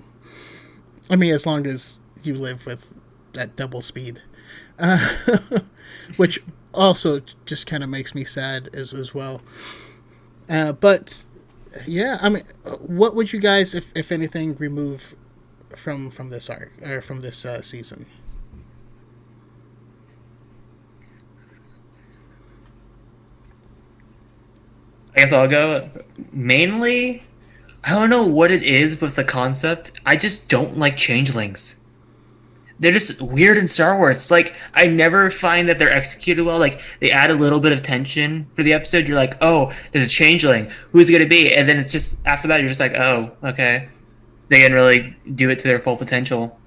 mean, as long as you live with that double speed, which also just kind of makes me sad as well. But yeah, I mean, what would you guys, if anything, remove from this arc or from this season? I guess I'll go. Mainly, I don't know what it is with the concept. I just don't like changelings. They're just weird in Star Wars. It's like, I never find that they're executed well. Like, they add a little bit of tension for the episode. You're like, oh, there's a changeling. Who's it going to be? And then it's just, after that, you're just like, oh, okay. They didn't really do it to their full potential.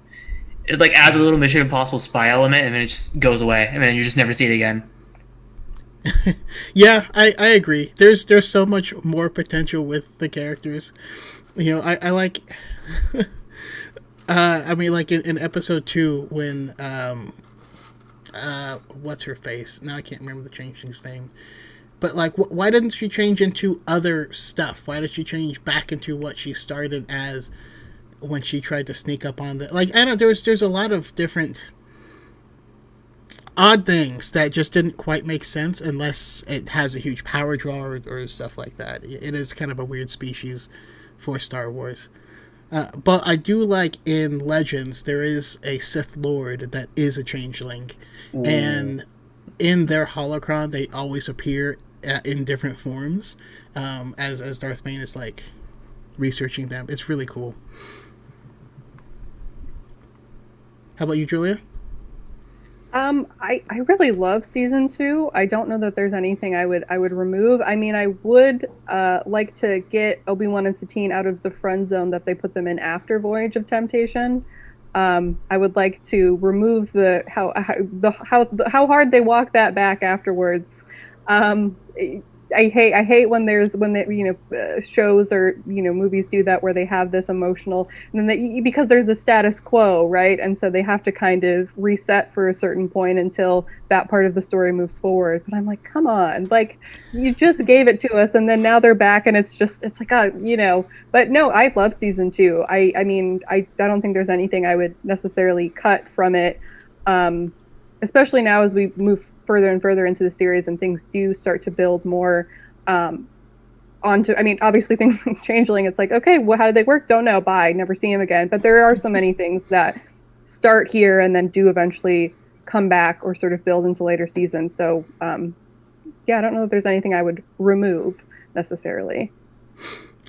It, like, adds a little Mission Impossible spy element, and then it just goes away. And then you just never see it again. Yeah, I agree. There's so much more potential with the characters. You know, I like... I mean, like in episode 2 when what's her face? Now I can't remember the changeling's name. But like, why didn't she change into other stuff? Why did she change back into what she started as when she tried to sneak up on the? Like, I don't know. There's a lot of different odd things that just didn't quite make sense unless it has a huge power draw or stuff like that. It is kind of a weird species for Star Wars. But I do like in Legends, there is a Sith Lord that is a changeling. Ooh. And in their holocron, they always appear in different forms as Darth Bane is like researching them. It's really cool. How about you, Julia? I really love season 2. I don't know that there's anything I would remove. I mean, I would like to get Obi-Wan and Satine out of the friend zone that they put them in after Voyage of Temptation. I would like to remove the how hard they walk that back afterwards. I hate when shows or movies do that, where they have this emotional, and then because there's the status quo, right, and so they have to kind of reset for a certain point until that part of the story moves forward. But I'm like, come on, like, you just gave it to us, and then now they're back, and it's like, But no, I love season 2. I mean, I don't think there's anything I would necessarily cut from it, especially now as we move further and further into the series and things do start to build more onto, I mean, obviously things like Changeling, it's like, okay, well, how did they work? Don't know, bye, never see him again. But there are so many things that start here and then do eventually come back or sort of build into later seasons. So yeah, I don't know if there's anything I would remove necessarily.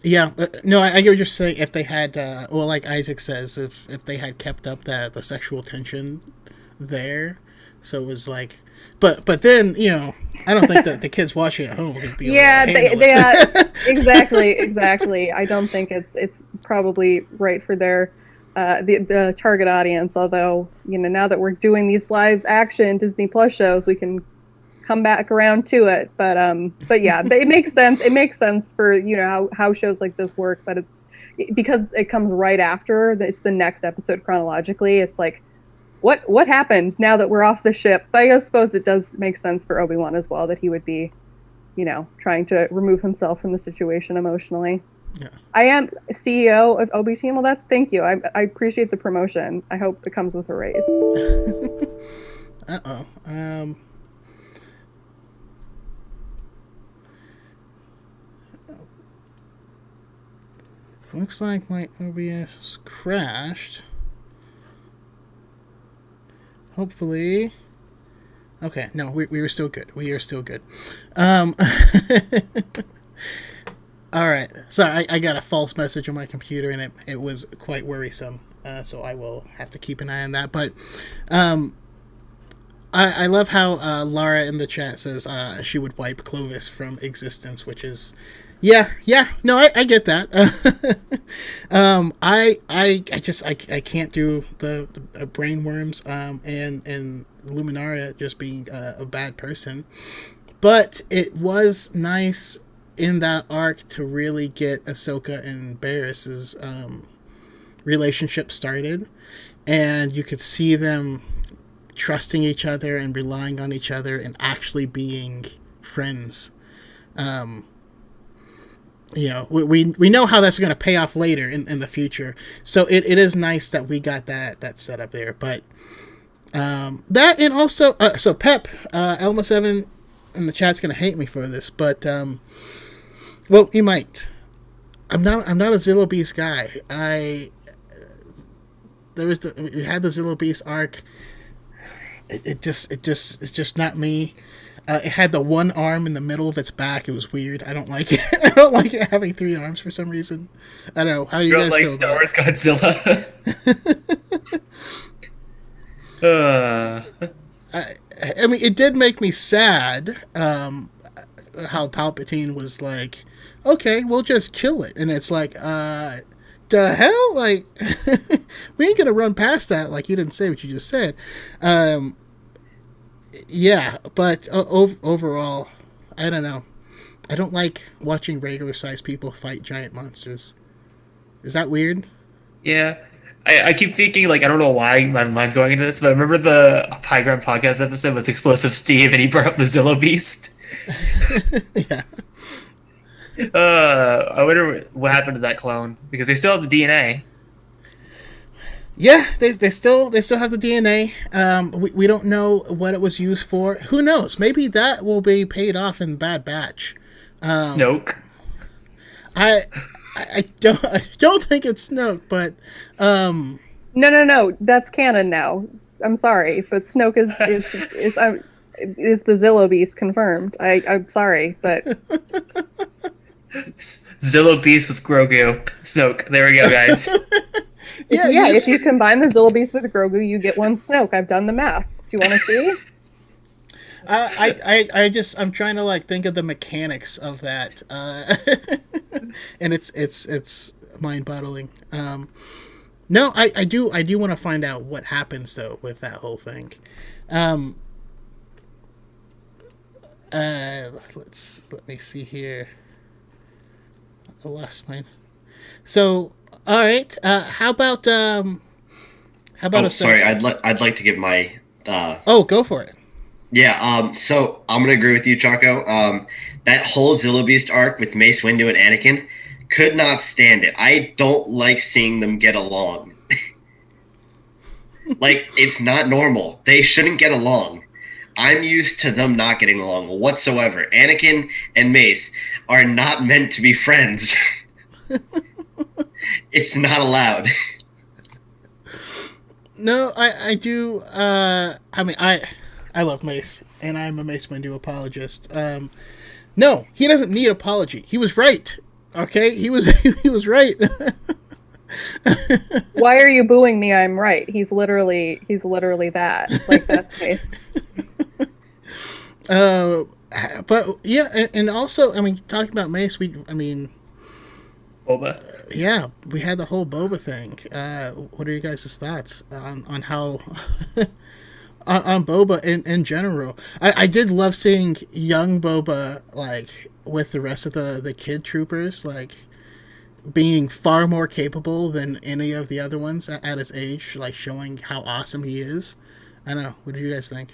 Yeah, no, I get what you're saying. If they had, well, like Isaac says, if they had kept up the sexual tension there, so it was like, but then I don't think that the kids watching at home would be able to handle it. Exactly. I don't think it's probably right for their the target audience. Although now that we're doing these live action Disney Plus shows, we can come back around to it. But yeah, it makes sense. It makes sense for how shows like this work. But it's because it comes right after. It's the next episode chronologically. It's like, what happened now that we're off the ship? But I suppose it does make sense for Obi-Wan as well, that he would be, trying to remove himself from the situation emotionally. Yeah. I am CEO of Obi Team. Well, thank you. I appreciate the promotion. I hope it comes with a raise. Looks like my OBS crashed. Hopefully. Okay, no, we are still good. We are still good. All right. Sorry, I got a false message on my computer, and it was quite worrisome. So I will have to keep an eye on that. But I love how Lara in the chat says she would wipe Clovis from existence, which is... Yeah, no, I get that. I can't do the brain worms, and Luminaria just being a bad person. But it was nice in that arc to really get Ahsoka and Barris's relationship started, and you could see them trusting each other and relying on each other and actually being friends. We know how that's going to pay off later in the future. So it is nice that we got that set up there. But that, and also, so Pep, Elma 7 in the chat's going to hate me for this, but, well, he might. I'm not a Zillow Beast guy. We had the Zillow Beast arc. It's just not me. It had the one arm in the middle of its back. It was weird. I don't like it. I don't like it having 3 arms for some reason. I don't know. How do you guys feel Star Wars Godzilla? I mean, it did make me sad how Palpatine was like, okay, we'll just kill it. And it's like, the hell? Like, we ain't going to run past that. Like, you didn't say what you just said. Yeah, but overall, I don't know. I don't like watching regular-sized people fight giant monsters. Is that weird? Yeah. I keep thinking, like, I don't know why my mind's going into this, but I remember the High Ground podcast episode with Explosive Steve, and he brought up the Zillow Beast. Yeah. I wonder what happened to that clone, because they still have the DNA. Yeah, they still have the DNA. We don't know what it was used for. Who knows? Maybe that will be paid off in Bad Batch. Snoke. I don't think it's Snoke, but No, that's canon now. I'm sorry, but Snoke is the Zillow Beast confirmed. I'm sorry, but Zillow Beast with Grogu. Snoke. There we go, guys. If you combine the Zillow Beast with Grogu, you get one Snoke. I've done the math. you want to see? I'm trying to like think of the mechanics of that, and it's mind-boggling. No, I do want to find out what happens though with that whole thing. Let me see here. I lost mine. So, all right. How about Oh, sorry. I'd like to give my. Oh, go for it. Yeah. So I'm gonna agree with you, Chaco. That whole Zilla Beast arc with Mace Windu and Anakin, could not stand it. I don't like seeing them get along. Like, it's not normal. They shouldn't get along. I'm used to them not getting along whatsoever. Anakin and Mace are not meant to be friends. It's not allowed. No, I do. I mean, I love Mace, and I'm a Mace Windu apologist. No, he doesn't need apology. He was right. Okay, he was right. Why are you booing me? I'm right. He's literally that. Like, that's Mace. But yeah, and also, I mean, talking about Mace, Boba. Yeah, we had the whole Boba thing. What are you guys' thoughts on how on Boba in general? I did love seeing young Boba like with the rest of the kid troopers, like being far more capable than any of the other ones at his age, like showing how awesome he is. I don't know. What do you guys think?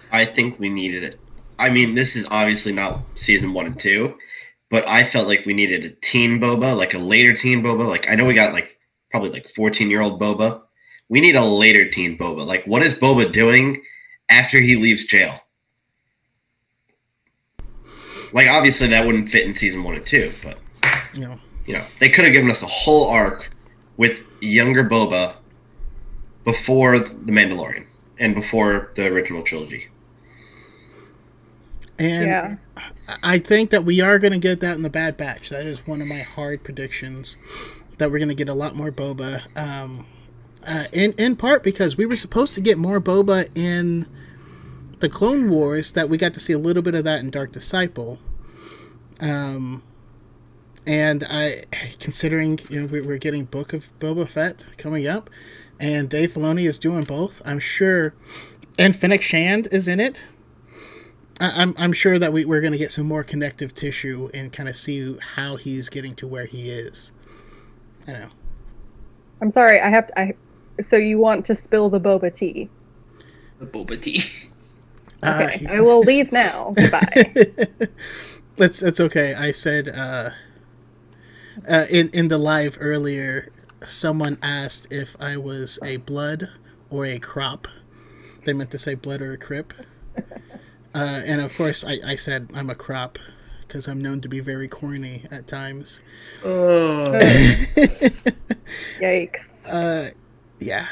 I think we needed it. I mean, this is obviously not season 1 and 2, but I felt like we needed a teen Boba, like a later teen Boba. Like, I know we got like probably like 14-year-old Boba. We need a later teen Boba. Like, what is Boba doing after he leaves jail? Like, obviously that wouldn't fit in season 1 and 2, but you know, they could have given us a whole arc with younger Boba before The Mandalorian and before the original trilogy. And Yeah. I think that we are going to get that in the Bad Batch. That is one of my hard predictions, that we're going to get a lot more Boba. In part because we were supposed to get more Boba in the Clone Wars, that we got to see a little bit of that in Dark Disciple. And considering we're getting Book of Boba Fett coming up, and Dave Filoni is doing both, I'm sure, and Fennec Shand is in it. I'm sure that we're going to get some more connective tissue and kind of see how he's getting to where he is. I know. I'm sorry. So you want to spill the boba tea? The Boba tea. Okay, I will leave now. Goodbye. That's okay. I said in the live earlier, someone asked if I was a blood or a crop. They meant to say blood or a crip. And of course, I said I'm a crop because I'm known to be very corny at times. Oh. Yikes. Yeah.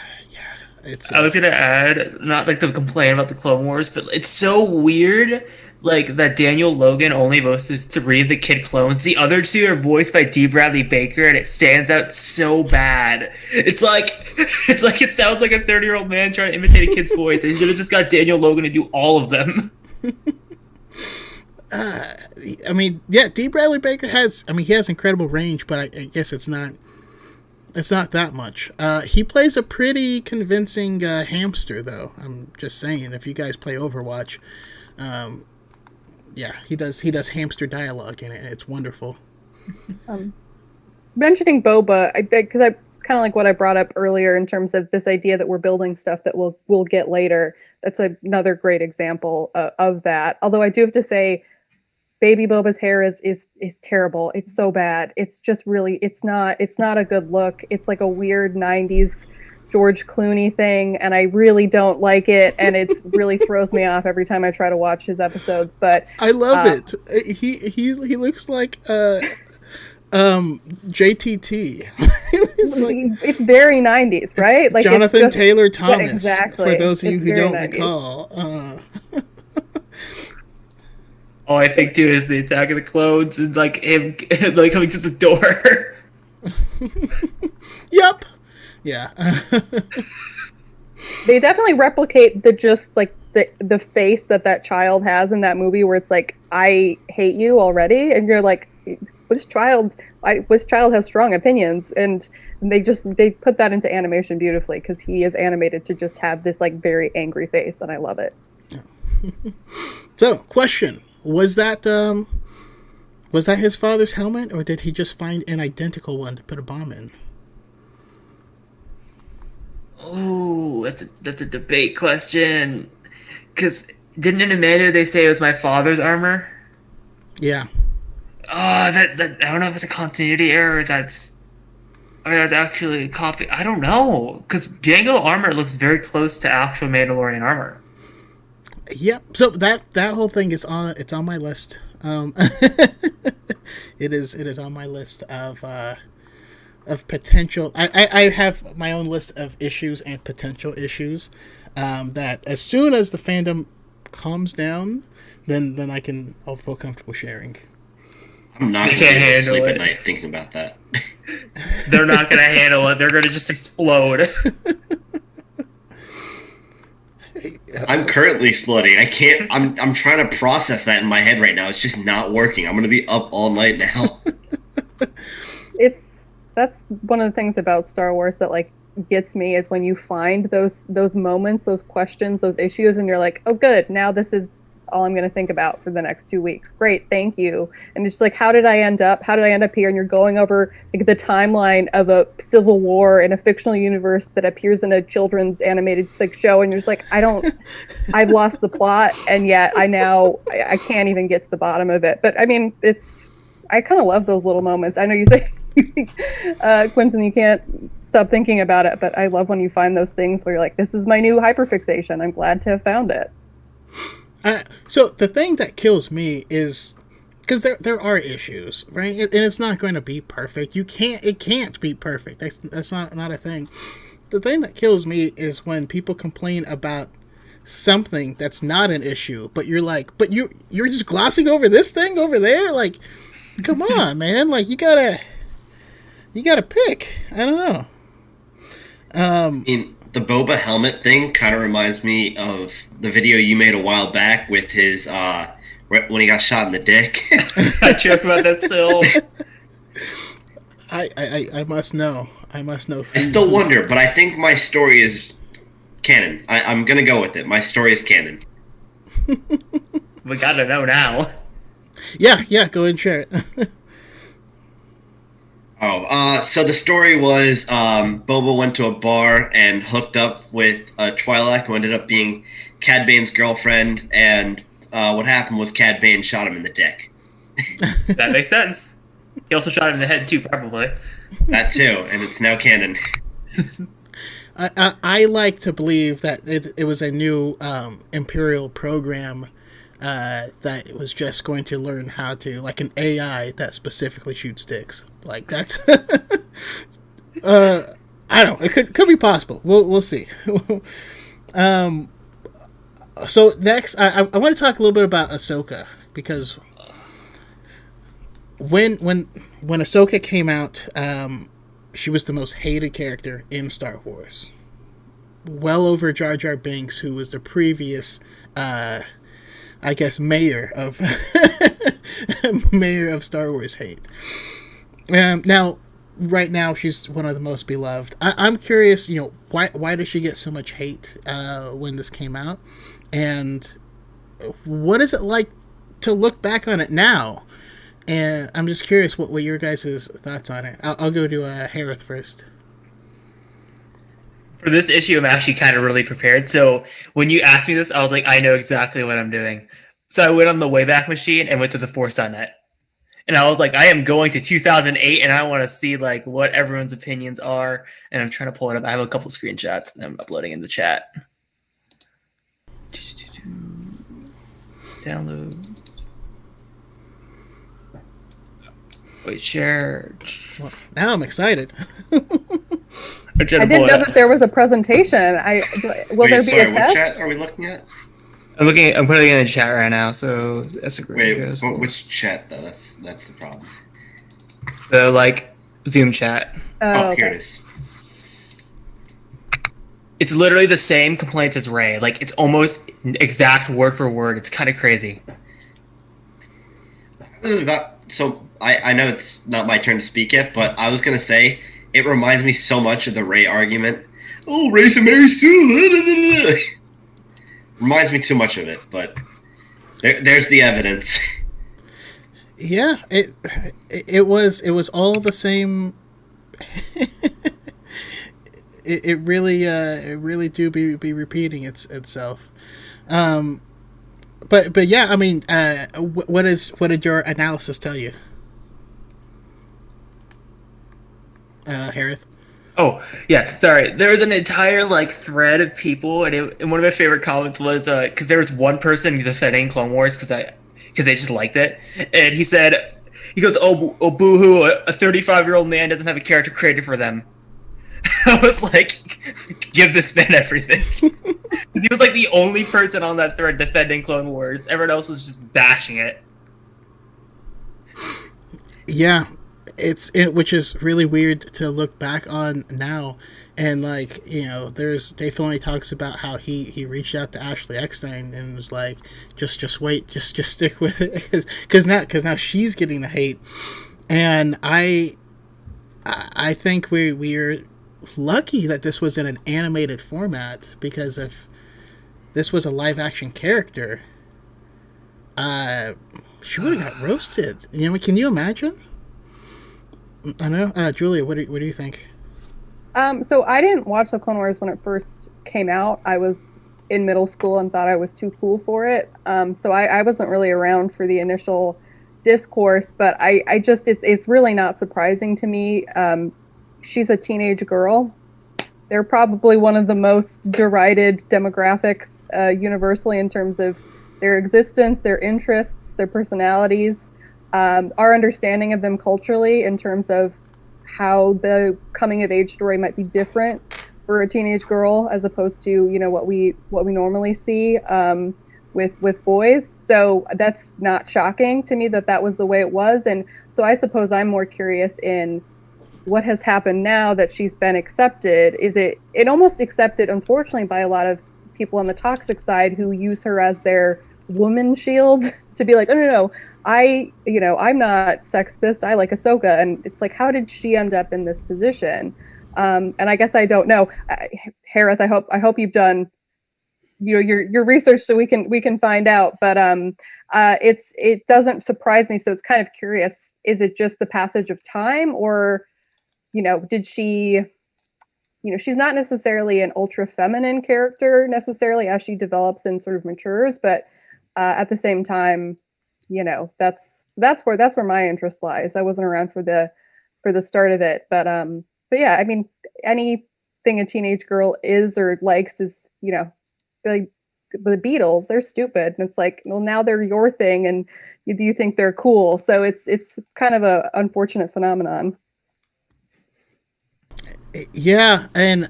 It's. I was gonna add, not like to complain about the Clone Wars, but it's so weird, like that Daniel Logan only voices 3 of the kid clones. The other 2 are voiced by D. Bradley Baker, and it stands out so bad. It's like it sounds like a 30-year-old man trying to imitate a kid's voice. They should have just got Daniel Logan to do all of them. I mean, yeah, D. Bradley Baker he has incredible range, but I guess it's not that much. He plays a pretty convincing hamster, though. I'm just saying, if you guys play Overwatch, yeah, he does hamster dialogue in it, and it's wonderful. Mentioning Boba, because I kind of like what I brought up earlier in terms of this idea that we're building stuff that we'll get later. That's another great example of that. Although I do have to say, Baby Boba's hair is terrible. It's so bad. It's just really, it's not a good look. It's like a weird 90s George Clooney thing, and I really don't like it, and it really throws me off every time I try to watch his episodes. But I love it. He looks like JTT. it's very 90s, right? Like Jonathan Taylor Thomas. Exactly. For those of you who don't 90s. recall. All I think too is the Attack of the Clones and like him like coming to the door. Yep. Yeah. They definitely replicate the face that child has in that movie, where it's like, I hate you already, and you're like, this child has strong opinions, and they put that into animation beautifully, because he is animated to just have this like very angry face, and I love it. So, question: was that his father's helmet, or did he just find an identical one to put a bomb in? Ooh, that's a debate question. Because didn't in the manual they say it was my father's armor? Yeah. Oh, that I don't know if it's a continuity error. Or that's actually a copy. I don't know, because Jango armor looks very close to actual Mandalorian armor. Yep. So that whole thing is on my list. It is on my list of potential. I have my own list of issues and potential issues. That as soon as the fandom calms down, then I'll feel comfortable sharing. I'm not going to sleep at night thinking about that. They're not going to handle it. They're going to just explode. I'm currently exploding. I can't. I'm trying to process that in my head right now. It's just not working. I'm going to be up all night now. That's one of the things about Star Wars that like gets me, is when you find those moments, those questions, those issues, and you're like, oh good, now this is all I'm going to think about for the next 2 weeks. Great, thank you. And it's like, how did I end up here? And you're going over like the timeline of a civil war in a fictional universe that appears in a children's animated like show, and you're just like, I've lost the plot, and yet I can't even get to the bottom of it. But I mean, I kind of love those little moments. I know you say Quentin, you can't stop thinking about it, but I love when you find those things where you're like, this is my new hyperfixation. I'm glad to have found it. So the thing that kills me is because there are issues, right? And it's not going to be perfect. It can't be perfect. That's not a thing. The thing that kills me is when people complain about something that's not an issue, but you're like, but you're just glossing over this thing over there. Like, come on, man. Like you gotta pick. I don't know. I mean, the Boba helmet thing kind of reminds me of the video you made a while back with his when he got shot in the dick. I joke about that still. I must know. I still wonder, but I think my story is canon. I'm gonna go with it. My story is canon. We gotta know now. Yeah. Go ahead and share it. So the story was Boba went to a bar and hooked up with Twi'lek, who ended up being Cad Bane's girlfriend, and what happened was Cad Bane shot him in the dick. That makes sense. He also shot him in the head too, probably. That too, and it's now canon. I like to believe that it was a new Imperial program that it was just going to learn how to, like an AI that specifically shoots dicks. Like that's, I don't know. It could be possible. We'll see. So next, I want to talk a little bit about Ahsoka, because when Ahsoka came out, she was the most hated character in Star Wars. Well over Jar Jar Binks, who was the previous, I guess, mayor of Star Wars hate. Now, right now, she's one of the most beloved. I'm curious, why does she get so much hate when this came out, and what is it like to look back on it now? And I'm just curious what your guys' thoughts on it. I'll go to Hereth first. For this issue, I'm actually kind of really prepared. So when you asked me this, I was like, I know exactly what I'm doing. So I went on the Wayback Machine and went to the Force.net. And I was like, I am going to 2008, and I want to see like what everyone's opinions are. And I'm trying to pull it up. I have a couple screenshots, and I'm uploading in the chat. Download. Wait, share. Well, now I'm excited. I didn't know that there was a presentation. Will there be a test? What chat are we looking at? I'm putting it in the chat right now. So that's a great. Wait, which chat though? That's the problem. The Zoom chat. Here it is. It's literally the same complaints as Rey. Like, it's almost exact word for word. It's kind of crazy. I know it's not my turn to speak yet, but I was gonna say it reminds me so much of the Rey argument. Oh, Rey's a Mary Sue. Reminds me too much of it, but there's the evidence. Yeah, it was all the same. it really do be repeating itself. But yeah, I mean, what did your analysis tell you, Hereth? Oh, yeah, sorry. There was an entire, like, thread of people, and one of my favorite comments was, because there was one person defending Clone Wars because they just liked it, and he goes, oh boo-hoo, a 35-year-old man doesn't have a character created for them. I was like, give this man everything. He was, like, the only person on that thread defending Clone Wars. Everyone else was just bashing it. Yeah, which is really weird to look back on now, and like, you know, there's Dave Filoni talks about how he reached out to Ashley Eckstein and was like, just wait, just stick with it, because now she's getting the hate, and I think we're lucky that this was in an animated format, because if this was a live action character, she would have got roasted. You know, can you imagine? I know, Julia. What do you think? So I didn't watch the Clone Wars when it first came out. I was in middle school and thought I was too cool for it. So I wasn't really around for the initial discourse, but I just it's really not surprising to me. She's a teenage girl. They're probably one of the most derided demographics universally in terms of their existence, their interests, their personalities. Our understanding of them culturally in terms of how the coming of age story might be different for a teenage girl as opposed to, you know, what we normally see with boys. So that's not shocking to me that was the way it was. And so I suppose I'm more curious in what has happened now that she's been accepted. Is it almost accepted, unfortunately, by a lot of people on the toxic side who use her as their woman shield to be like, oh no, I'm not sexist. I like Ahsoka, and it's like, how did she end up in this position? And I guess I don't know. Hereth, I hope you've done, you know, your research so we can find out. But it doesn't surprise me. So it's kind of curious. Is it just the passage of time, or, you know, did she? You know, she's not necessarily an ultra feminine character necessarily as she develops and sort of matures, but at the same time, you know, that's where my interest lies. I wasn't around for the start of it, but yeah, I mean, anything a teenage girl is or likes is, you know, the Beatles, they're stupid, and it's like, well, now they're your thing, and you think they're cool, so it's kind of a unfortunate phenomenon. Yeah, and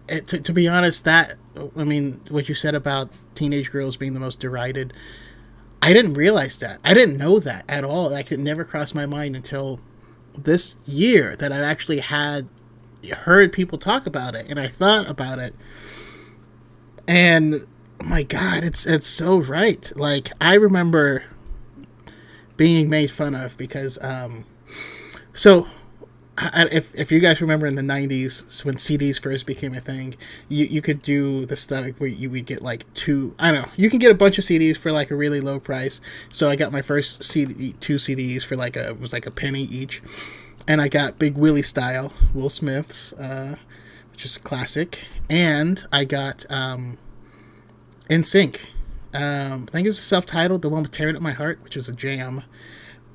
to be honest, I mean, what you said about teenage girls being the most derided, I didn't realize that. I didn't know that at all. Like, it never crossed my mind until this year that I actually had heard people talk about it, and I thought about it, and oh my God, it's so right. Like, I remember being made fun of because so if you guys remember in the 90s when CDs first became a thing, you could do the stuff where you would get like you can get a bunch of CDs for like a really low price. So I got my first two CDs for like it was like a penny each, and I got Big Willie Style, Will Smith's, which is a classic, and I got In Sync. I think it was self-titled, the one with Tearing Up My Heart, which was a jam,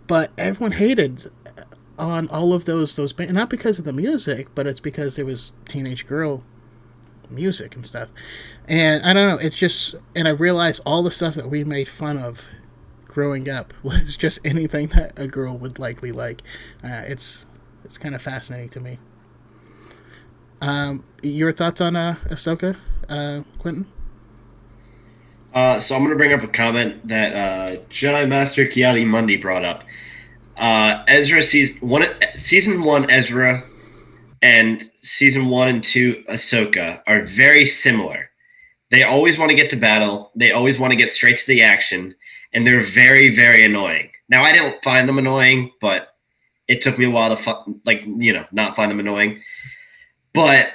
but everyone hated on all of those bands, not because of the music, but it's because it was teenage girl music and stuff. And I don't know, it's just, and I realized all the stuff that we made fun of growing up was just anything that a girl would likely like. It's kind of fascinating to me. Your thoughts on Ahsoka, Quentin? So I'm going to bring up a comment that Jedi Master Kiadi Mundi brought up. Ezra season 1 Ezra and season 1 and 2 Ahsoka are very similar. They always want to get to battle. They always want to get straight to the action, and they're very, very annoying. Now, I don't find them annoying, but it took me a while to not find them annoying. But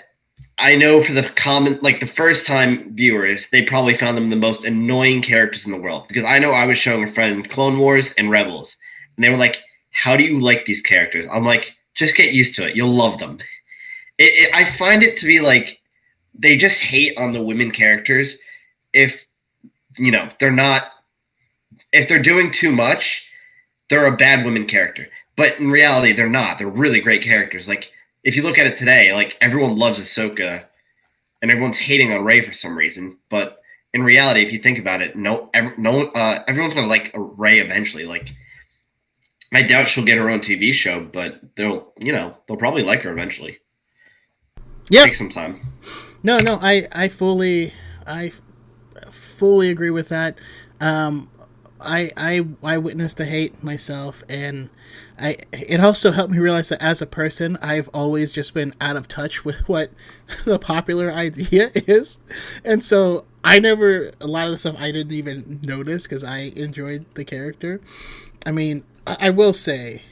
I know for the first time viewers, they probably found them the most annoying characters in the world, because I know I was showing a friend Clone Wars and Rebels, and they were like, "How do you like these characters?" I'm like, "Just get used to it. You'll love them." I find it to be like they just hate on the women characters if they're not. If they're doing too much, they're a bad women character. But in reality, they're not. They're really great characters. Like, if you look at it today, like, everyone loves Ahsoka, and everyone's hating on Rey for some reason. But in reality, if you think about it, everyone's gonna like Rey eventually. Like, I doubt she'll get her own TV show, but they'll probably like her eventually. Yeah, take some time. No, I fully agree with that. I witnessed the hate myself, and it also helped me realize that as a person, I've always just been out of touch with what the popular idea is, and so a lot of the stuff I didn't even notice because I enjoyed the character. I mean, I will say,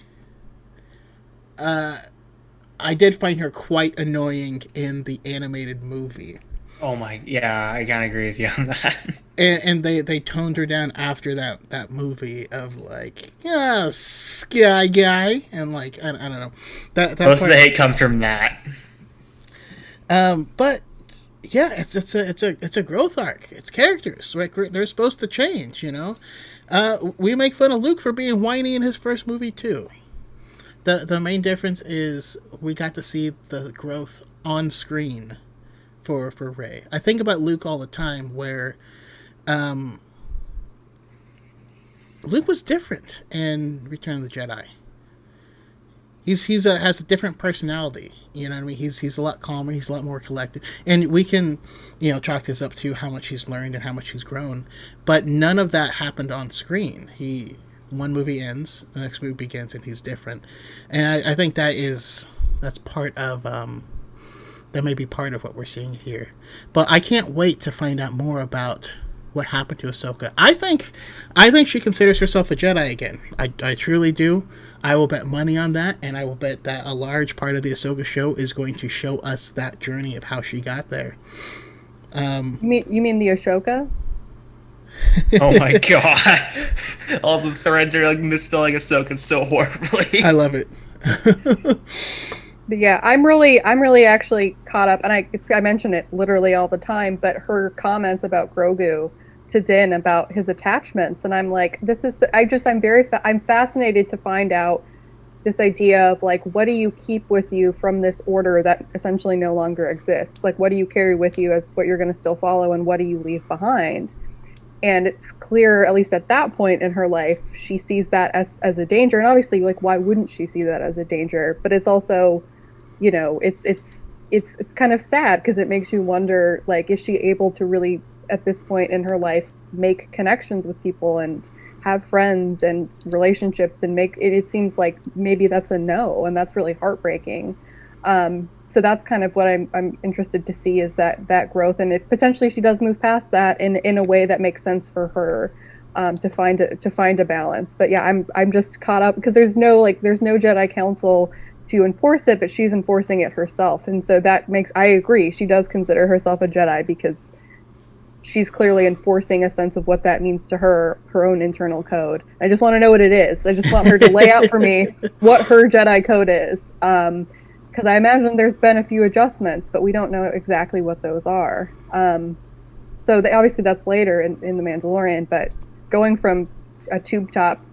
I did find her quite annoying in the animated movie. Oh my, yeah, I kind of agree with you on that. And they toned her down after that movie of like, yeah, sky guy, and like I don't know. That most of the hate comes from that. But yeah, it's a growth arc. It's characters, right? They're supposed to change, We make fun of Luke for being whiny in his first movie too. The main difference is we got to see the growth on screen for Rey. I think about Luke all the time, where Luke was different in Return of the Jedi. He's has a different personality. You know what I mean? He's a lot calmer. He's a lot more collected, and we can chalk this up to how much he's learned and how much he's grown. But none of that happened on screen. One movie ends, the next movie begins, and he's different. And I think that's part of that may be part of what we're seeing here. But I can't wait to find out more about what happened to Ahsoka. I think she considers herself a Jedi again. I truly do. I will bet money on that, and I will bet that a large part of the Ahsoka show is going to show us that journey of how she got there. You mean the Ashoka? Oh my god! All the threads are like misspelling Ahsoka so horribly. I love it. But yeah, I'm really actually caught up, and I mention it literally all the time. But her comments about Grogu to Din about his attachments, and I'm like, I'm fascinated to find out this idea of like, what do you keep with you from this order that essentially no longer exists? Like, what do you carry with you as what you're going to still follow, and what do you leave behind? And it's clear, at least at that point in her life, she sees that as a danger. And obviously, like, why wouldn't she see that as a danger? But it's also, it's kind of sad, because it makes you wonder, like, is she able to really, at this point in her life, make connections with people and have friends and relationships, and it seems like maybe that's a no, and that's really heartbreaking. So that's kind of what I'm interested to see, is that growth, and if potentially she does move past that in a way that makes sense for her, to find a balance. But yeah, I'm just caught up, because there's no Jedi Council to enforce it, but she's enforcing it herself, and so I agree, she does consider herself a Jedi, because she's clearly enforcing a sense of what that means to her own internal code. I just want to know what it is. I just want her to lay out for me what her Jedi code is. Because I imagine there's been a few adjustments, but we don't know exactly what those are. So obviously that's later in The Mandalorian, but going from a tube top,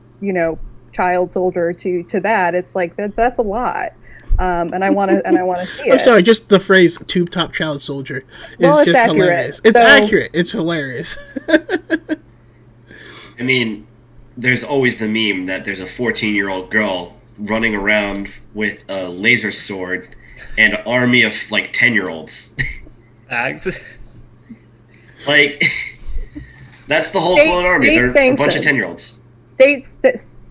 child soldier to that, it's like that's a lot. And I want to see it. I'm sorry, just the phrase "tube top child soldier" is just accurate. Hilarious. It's accurate. It's hilarious. I mean, there's always the meme that there's a 14-year-old girl running around with a laser sword and an army of like 10-year-olds. Like, that's the whole clone army. They're a bunch of 10-year-olds.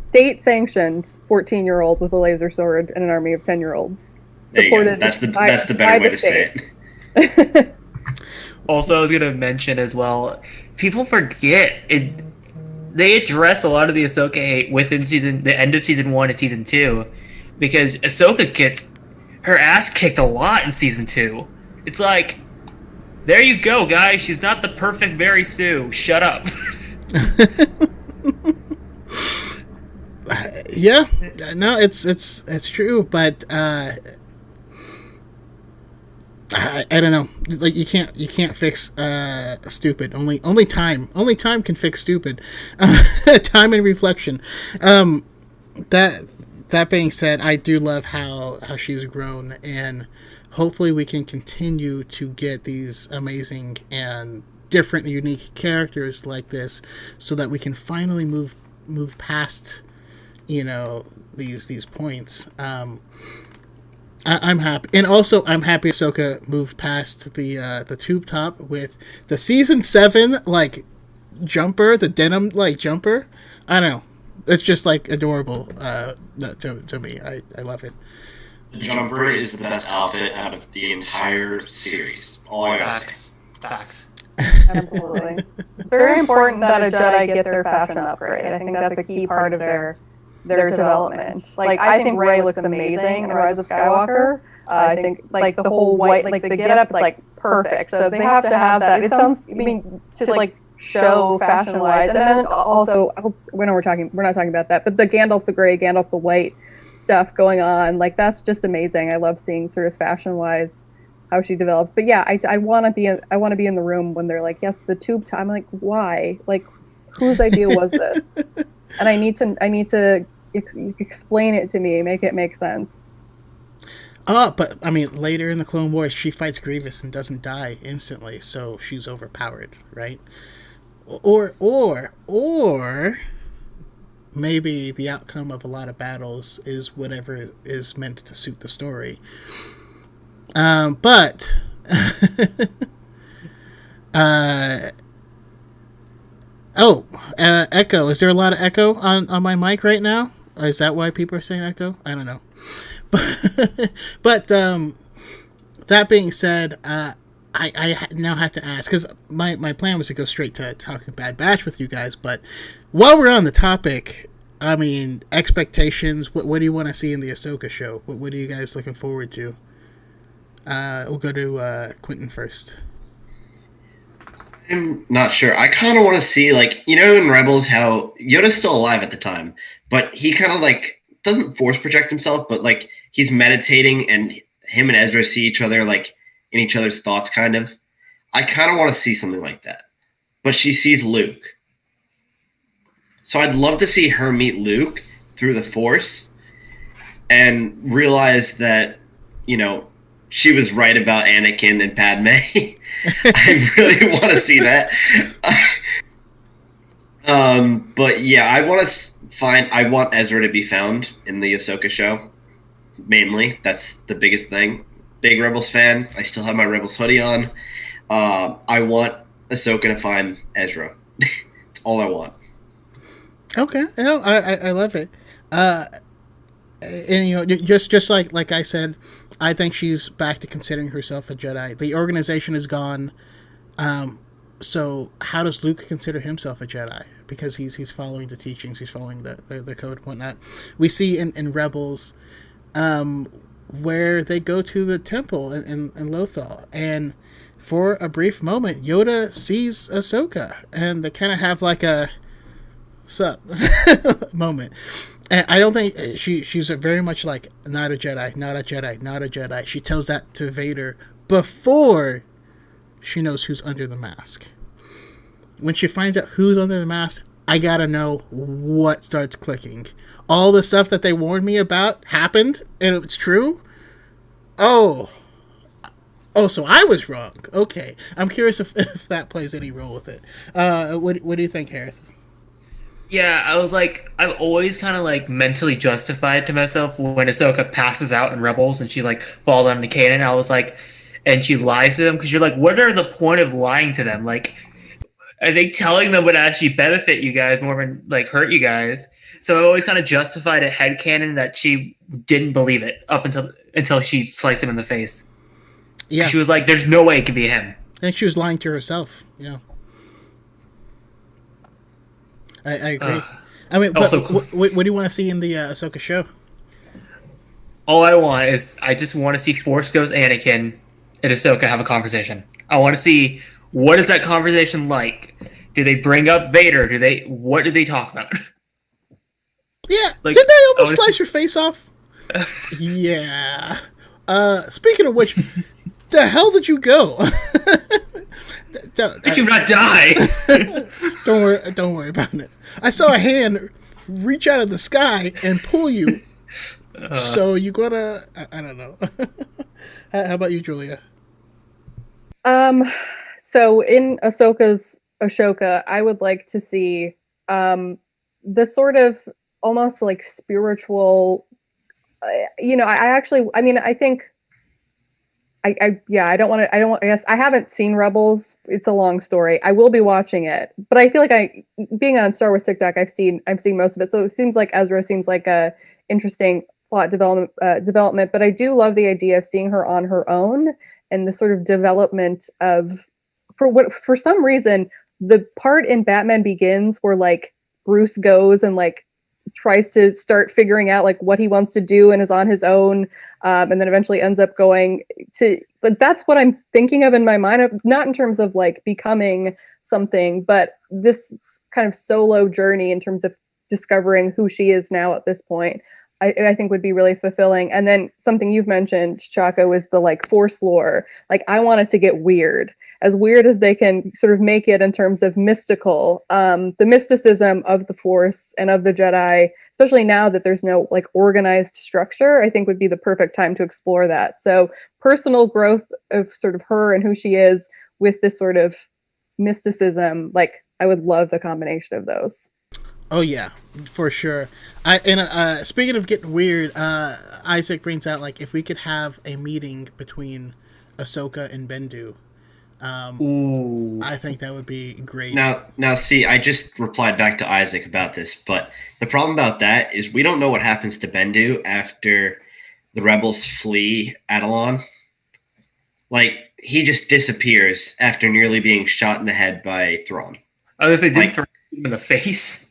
State sanctioned 14-year-old with a laser sword and an army of 10-year-olds. There you go. supported. That's the by better way the to say state. it. Also, I was gonna mention as well, people forget it. They address a lot of the Ahsoka hate within the end of season 1 and season 2, because Ahsoka gets her ass kicked a lot in season 2. It's like, there you go, guys. She's not the perfect Mary Sue. Shut up. Yeah, no, it's true, but I don't know. Like you can't fix stupid. Only time can fix stupid. Time and reflection. That being said, I do love how she's grown, and hopefully we can continue to get these amazing and different, unique characters like this, so that we can finally move past, these points. I'm happy, and also I'm happy Ahsoka moved past the tube top with the season 7 jumper, the denim jumper. I don't know, it's just adorable to me. I love it. The jumper is the best outfit out of the entire series. All I gotta say. Facts. Absolutely. Very important that a Jedi get their fashion upgrade. I think that's a key part of their development. I think Rey looks amazing in Rise of Skywalker. I think the whole white, the get-up is perfect. So they have to have that. It sounds, to show fashion-wise, and then also, we're not talking about that, but the Gandalf the Grey, Gandalf the White stuff going on, that's just amazing. I love seeing sort of fashion-wise how she develops. But yeah, I want to be in the room when they're like, yes, the tube time. I'm like, why? Whose idea was this? And I need to explain it to me, make it make sense. But later in the Clone Wars, she fights Grievous and doesn't die instantly, so she's overpowered, right? Or maybe the outcome of a lot of battles is whatever is meant to suit the story. But echo. Is there a lot of echo on my mic right now? Or is that why people are saying echo? I don't know. But that being said, I now have to ask, because my plan was to go straight to talking Bad Batch with you guys, but while we're on the topic, expectations, what do you want to see in the Ahsoka show? What are you guys looking forward to? We'll go to Quentin first. I'm not sure. I kind of want to see, in Rebels, how Yoda's still alive at the time, but he kind of, doesn't force project himself, but, he's meditating, and him and Ezra see each other, in each other's thoughts, kind of. I kind of want to see something like that. But she sees Luke. So I'd love to see her meet Luke through the Force and realize that, she was right about Anakin and Padme. I really want to see that. But yeah, I want Ezra to be found in the Ahsoka show. Mainly, that's the biggest thing. Big Rebels fan. I still have my Rebels hoodie on. I want Ahsoka to find Ezra. That's all I want. Okay, I love it. And just like I said, I think she's back to considering herself a Jedi. The organization is gone. So how does Luke consider himself a Jedi? Because he's following the teachings, he's following the code and whatnot. We see in Rebels, where they go to the temple in Lothal, and for a brief moment, Yoda sees Ahsoka, and they kind of have a sup moment. And I don't think she's very much not a Jedi, not a Jedi, not a Jedi. She tells that to Vader before she knows who's under the mask. When she finds out who's under the mask, I gotta know what starts clicking. All the stuff that they warned me about happened, and it's true? Oh, so I was wrong. Okay. I'm curious if that plays any role with it. What do you think, Hereth? Yeah, I've always kind of mentally justified to myself when Ahsoka passes out in Rebels and she falls onto Kanan. I was and she lies to them, because you're what are the point of lying to them? I think telling them would actually benefit you guys more than hurt you guys. So I've always kind of justified a headcanon that she didn't believe it up until until she sliced him in the face. Yeah, She was like, "There's no way it could be him." and she was lying to herself. Yeah, I agree. I mean, but Also- what do you want to see in the Ahsoka show? All I want is I just want to see Force Ghost Anakin and Ahsoka have a conversation. I want to see what is that conversation like. Do they bring up Vader? What do they talk about? Yeah, Like, did they I almost wanna slice her face off? Yeah. Speaking of which, the hell did you go? Did you not die? Don't worry about it. I saw a hand reach out of the sky and pull you. So you gonna? I don't know. How about you, Julia? So in Ahsoka, I would like to see the sort of almost like spiritual. I think. I don't want to. I guess I haven't seen Rebels. It's a long story. I will be watching it, but I feel like being on Star Wars TikTok, I've seen most of it. So it seems like Ezra seems like a interesting plot development. But I do love the idea of seeing her on her own and the sort of development of for some reason the part in Batman Begins where like Bruce goes and like tries to start figuring out like what he wants to do and is on his own, and then eventually ends up going to. But that's what I'm thinking of in my mind, not in terms of like becoming something, but this kind of solo journey in terms of discovering who she is now at this point. I think would be really fulfilling. And then something you've mentioned, Chaco, is the like Force lore. Like I want it to get weird as they can sort of make it in terms of mystical, the mysticism of the Force and of the Jedi, especially now that there's no like organized structure, I think would be the perfect time to explore that. So personal growth of sort of her and who she is with this sort of mysticism, like I would love the combination of those. Oh yeah, for sure. Speaking of getting weird, Isaac brings out like if we could have a meeting between Ahsoka and Bendu. Ooh. I think that would be great. Now, see, I just replied back to Isaac about this, but the problem about that is we don't know what happens to Bendu after the rebels flee Adelon. Like, he just disappears after nearly being shot in the head by Thrawn. I was gonna say, didn't throw him in the face?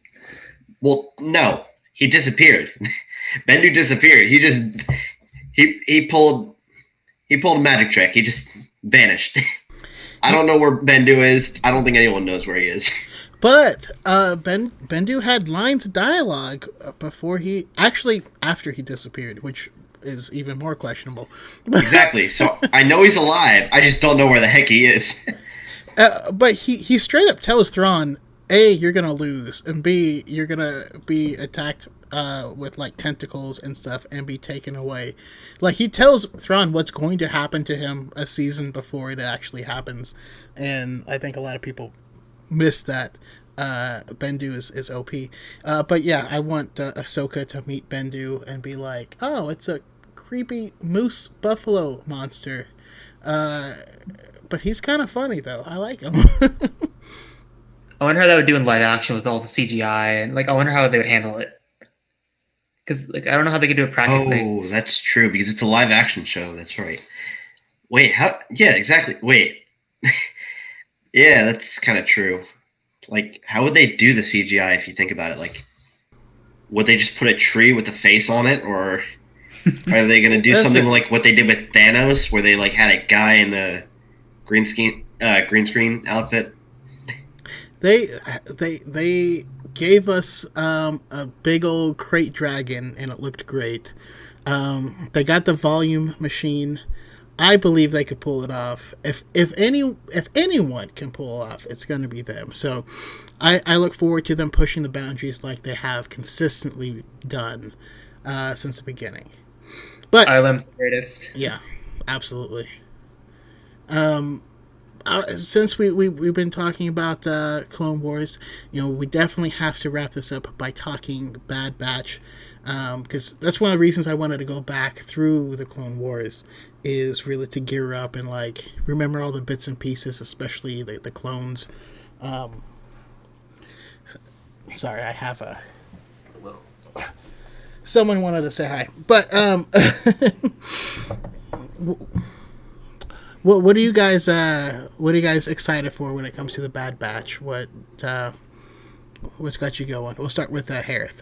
Well, no, he disappeared. Bendu disappeared. He pulled a magic trick. He just vanished. I don't know where Bendu is. I don't think anyone knows where he is. But Bendu had lines of dialogue after he disappeared, which is even more questionable. Exactly. So I know he's alive. I just don't know where the heck he is. But he straight up tells Thrawn, A, you're gonna lose, and B, you're gonna be attacked with like tentacles and stuff and be taken away. Like he tells Thrawn what's going to happen to him a season before it actually happens, and I think a lot of people miss that. Bendu is OP, but yeah, I want Ahsoka to meet Bendu and be like, oh, it's a creepy moose buffalo monster, but he's kind of funny though. I like him. I wonder how that would do in live action with all the CGI, and like I wonder how they would handle it. Because like I don't know how they could do it practically. Oh, that's true because it's a live action show. That's right. Wait, how? Yeah, exactly. Wait. Yeah, that's kind of true. Like, how would they do the CGI if you think about it? Like, would they just put a tree with a face on it, or are they going to do something like what they did with Thanos, where they like had a guy in a green screen outfit? They gave us a big old crate dragon, and it looked great. They got the volume machine. I believe they could pull it off. If anyone can pull it off, it's going to be them. So I look forward to them pushing the boundaries like they have consistently done since the beginning. But Ireland's the greatest. Yeah, absolutely. Since we've been talking about Clone Wars, we definitely have to wrap this up by talking Bad Batch, because that's one of the reasons I wanted to go back through the Clone Wars, is really to gear up and like remember all the bits and pieces, especially the clones. Sorry, I have a little. Someone wanted to say hi, but what are you guys excited for when it comes to the Bad Batch? What's got you going? We'll start with Hereth.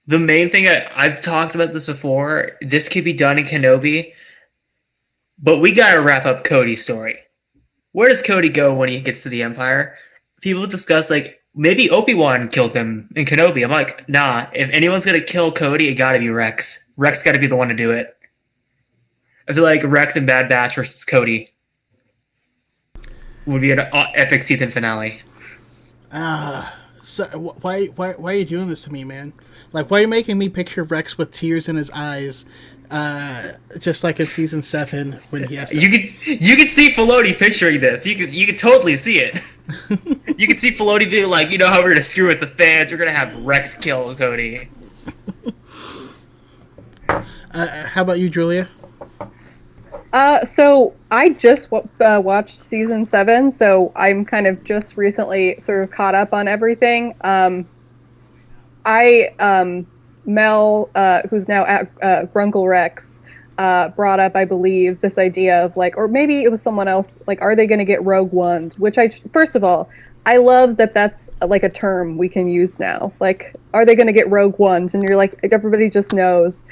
The main thing I've talked about this before. This could be done in Kenobi, but we gotta wrap up Cody's story. Where does Cody go when he gets to the Empire? People discuss like maybe Obi-Wan killed him in Kenobi. I'm like, nah. If anyone's gonna kill Cody, it gotta be Rex. Rex gotta be the one to do it. I feel like Rex and Bad Batch versus Cody would be an epic season finale. So why are you doing this to me, man? Like, why are you making me picture Rex with tears in his eyes, just like in season 7 when he has to... You could see Filoni picturing this. You could totally see it. You could see Filoni being like, you know how we're gonna screw with the fans? We're gonna have Rex kill Cody. How about you, Julia? So I just watched season 7, so I'm kind of just recently sort of caught up on everything. Mel, who's now at Grunkle Rex, brought up, I believe, this idea of like, or maybe it was someone else, like, are they going to get Rogue One? Which first of all, I love that that's like a term we can use now. Like, are they going to get Rogue Ones? And you're like, everybody just knows.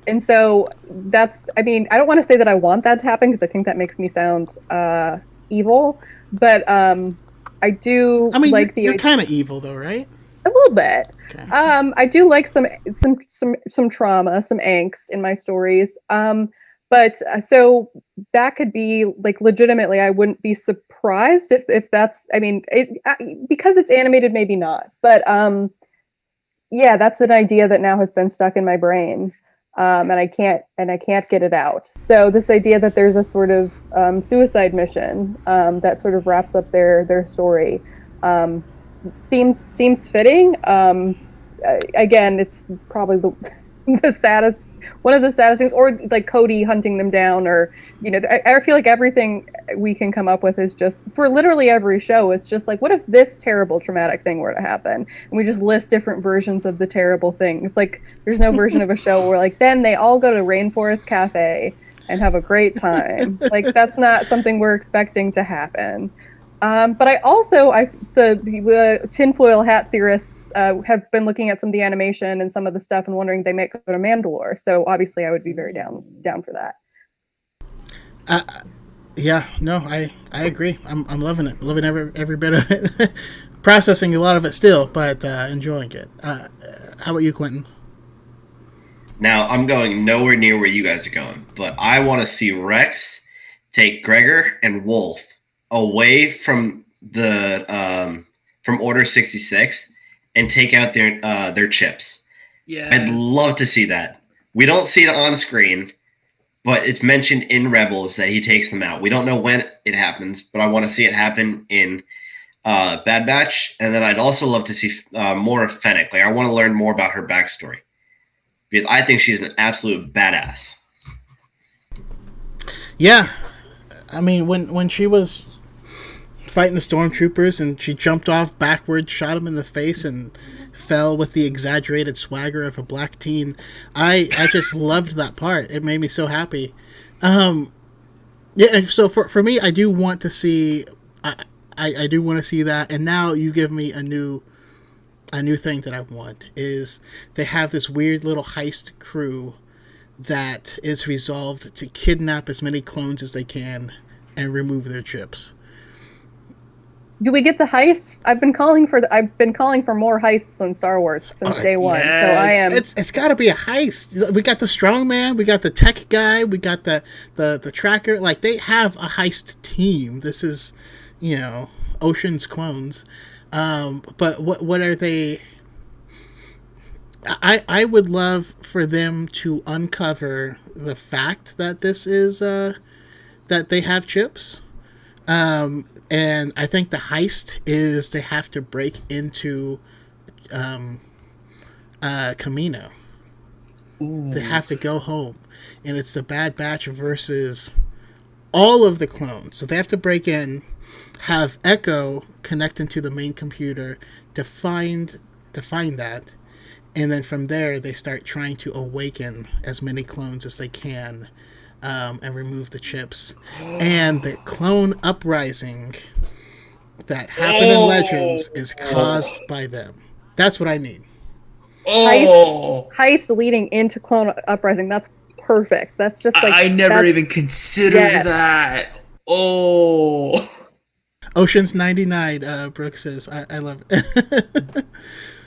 And so that's, I mean, I don't want to say that I want that to happen because I think that makes me sound evil, but I do. I mean, like you're kind of evil though, right? A little bit. Okay. I do like some trauma, some angst in my stories. But so that could be like legitimately, I wouldn't be surprised if that's. I mean, because it's animated, maybe not. But yeah, that's an idea that now has been stuck in my brain. And I can't get it out. So this idea that there's a sort of suicide mission that sort of wraps up their story seems fitting. Again, it's probably the saddest, one of the saddest things, or like Cody hunting them down, or I feel like everything we can come up with is just for literally every show. It's just like, what if this terrible traumatic thing were to happen, and we just list different versions of the terrible things. Like, there's no version of a show where like then they all go to Rainforest Cafe and have a great time. Like, that's not something we're expecting to happen. But the tinfoil hat theorists have been looking at some of the animation and some of the stuff and wondering if they might go to Mandalore. So obviously I would be very down for that. Yeah, no, I agree. I'm loving it. Loving every bit of it. Processing a lot of it still, but enjoying it. How about you, Quentin? Now, I'm going nowhere near where you guys are going, but I want to see Rex take Gregor and Wolf away from the from Order 66 and take out their chips. Yeah, I'd love to see that. We don't see it on screen, but it's mentioned in Rebels that he takes them out. We don't know when it happens, but I want to see it happen in Bad Batch, and then I'd also love to see more of Fennec. Like, I want to learn more about her backstory because I think she's an absolute badass. Yeah, I mean, when she was fighting the stormtroopers and she jumped off backwards, shot him in the face, and fell with the exaggerated swagger of a black teen, I just loved that part. It made me so happy. Yeah, so for me, I do want to see I do want to see that, and now you give me a new thing that I want. Is they have this weird little heist crew that is resolved to kidnap as many clones as they can and remove their chips. Do we get the heist? I've been calling for more heists than Star Wars since day one. Yes. So I am. It's got to be a heist. We got the strongman, we got the tech guy, we got the tracker. Like, they have a heist team. This is, Ocean's clones. But what are they? I would love for them to uncover the fact that this is that they have chips. And I think the heist is they have to break into Kamino. Ooh. They have to go home. And it's the Bad Batch versus all of the clones. So they have to break in, have Echo connect into the main computer to find that, and then from there they start trying to awaken as many clones as they can, and remove the chips. And the clone uprising that happened in Legends is caused by them. That's what I need. Heist leading into Clone Uprising. That's perfect. That's just like I never even considered that. Ocean's 99, Brooke says. I love it.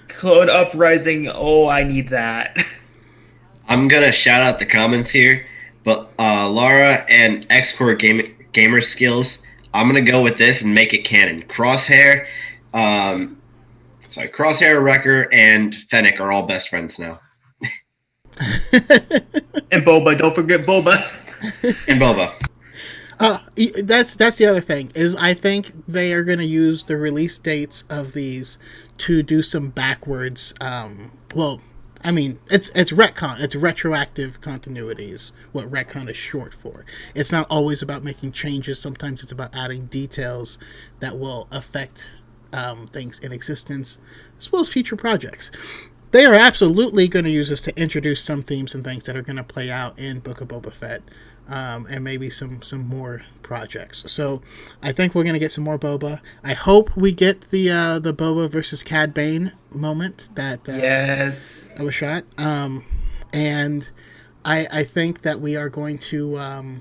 Clone Uprising. Oh, I need that. I'm gonna shout out the comments here, but Lara and X-Core gamer skills. I'm gonna go with this and make it canon. Crosshair, Wrecker, and Fennec are all best friends now. And Boba, don't forget Boba. And Boba. That's the other thing, is I think they are going to use the release dates of these to do some backwards, well, I mean, it's retcon, it's retroactive continuities, what retcon is short for. It's not always about making changes, sometimes it's about adding details that will affect things in existence, as well as future projects. They are absolutely going to use this to introduce some themes and things that are going to play out in Book of Boba Fett, and maybe some more projects. So I think we're going to get some more Boba. I hope we get the Boba versus Cad Bane moment that yes, that was shot. And I think that we are going to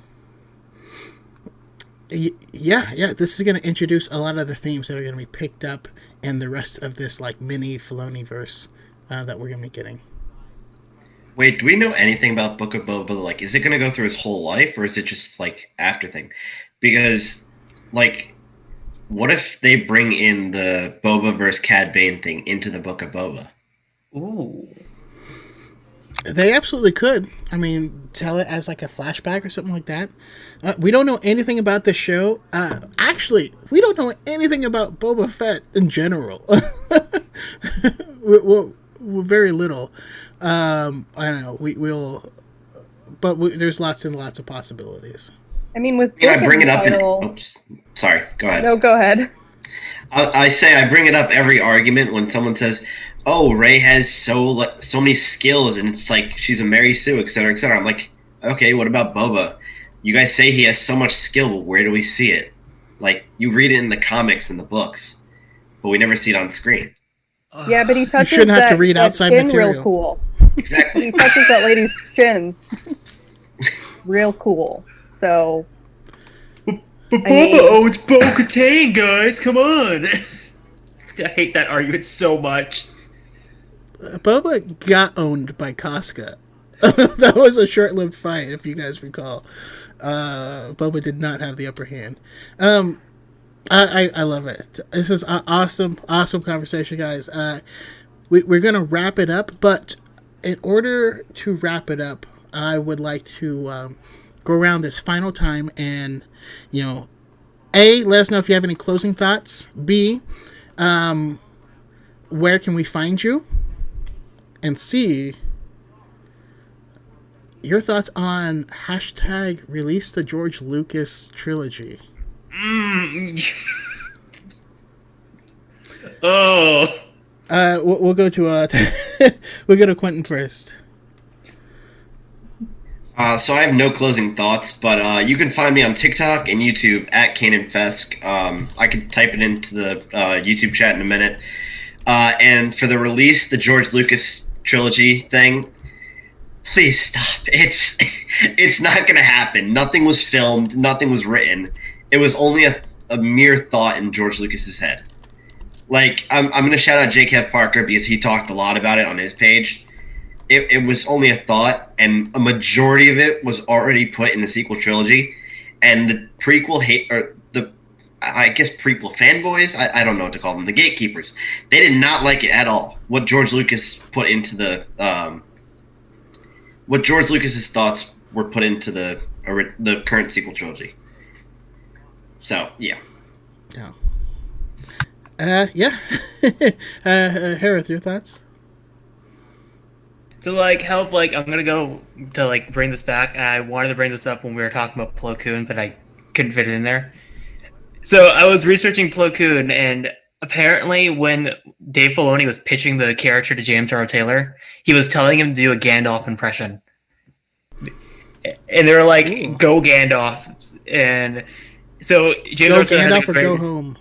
this is going to introduce a lot of the themes that are going to be picked up in the rest of this like mini Filoni-verse that we're going to be getting. Wait, do we know anything about Book of Boba? Like, is it going to go through his whole life, or is it just, like, after thing? Because, like, what if they bring in the Boba versus Cad Bane thing into the Book of Boba? Ooh. They absolutely could. I mean, tell it as, like, a flashback or something like that. We don't know anything about the show. Actually, we don't know anything about Boba Fett in general. we're very little. I don't know. There's lots and lots of possibilities. I mean, with I bring it up title... oops, sorry, go ahead. No, go ahead. I say I bring it up every argument when someone says, "Oh, Rey has so many skills, and it's like she's a Mary Sue, etc., etc." I'm like, okay, what about Boba? You guys say he has so much skill, but where do we see it? Like, you read it in the comics and the books, but we never see it on screen. Yeah, but he touches you shouldn't have to read outside chin material. Real cool. Exactly. He touches that lady's chin. Real cool. So. But Boba owns Bo-Katan, guys. Come on. I hate that argument so much. Boba got owned by Casca. That was a short-lived fight, if you guys recall. Boba did not have the upper hand. I love it. This is awesome conversation, guys. We're going to wrap it up, but in order to wrap it up, I would like to go around this final time and, A, let us know if you have any closing thoughts. B, where can we find you? And C, your thoughts on # release the George Lucas trilogy. Oh. We'll go to we'll go to Quentin first. So I have no closing thoughts, but you can find me on TikTok and YouTube at KananFesq. I can type it into the YouTube chat in a minute. And for the release, the George Lucas trilogy thing, please stop. It's not going to happen. Nothing was filmed. Nothing was written. It was only a mere thought in George Lucas's head. Like, I'm going to shout out J.K. Parker because he talked a lot about it on his page. It was only a thought, and a majority of it was already put in the sequel trilogy. And the prequel prequel fanboys, I don't know what to call them, the gatekeepers, they did not like it at all. What George Lucas put into what George Lucas's thoughts were put into the current sequel trilogy. So, yeah. Yeah. Hereth, your thoughts? To help, I'm gonna go to bring this back. I wanted to bring this up when we were talking about Plo Koon, but I couldn't fit it in there. So I was researching Plo Koon, and apparently when Dave Filoni was pitching the character to James Earl Taylor, he was telling him to do a Gandalf impression. And they were like, Ooh. "Go Gandalf," and so James Go Earl Taylor Gandalf or go home.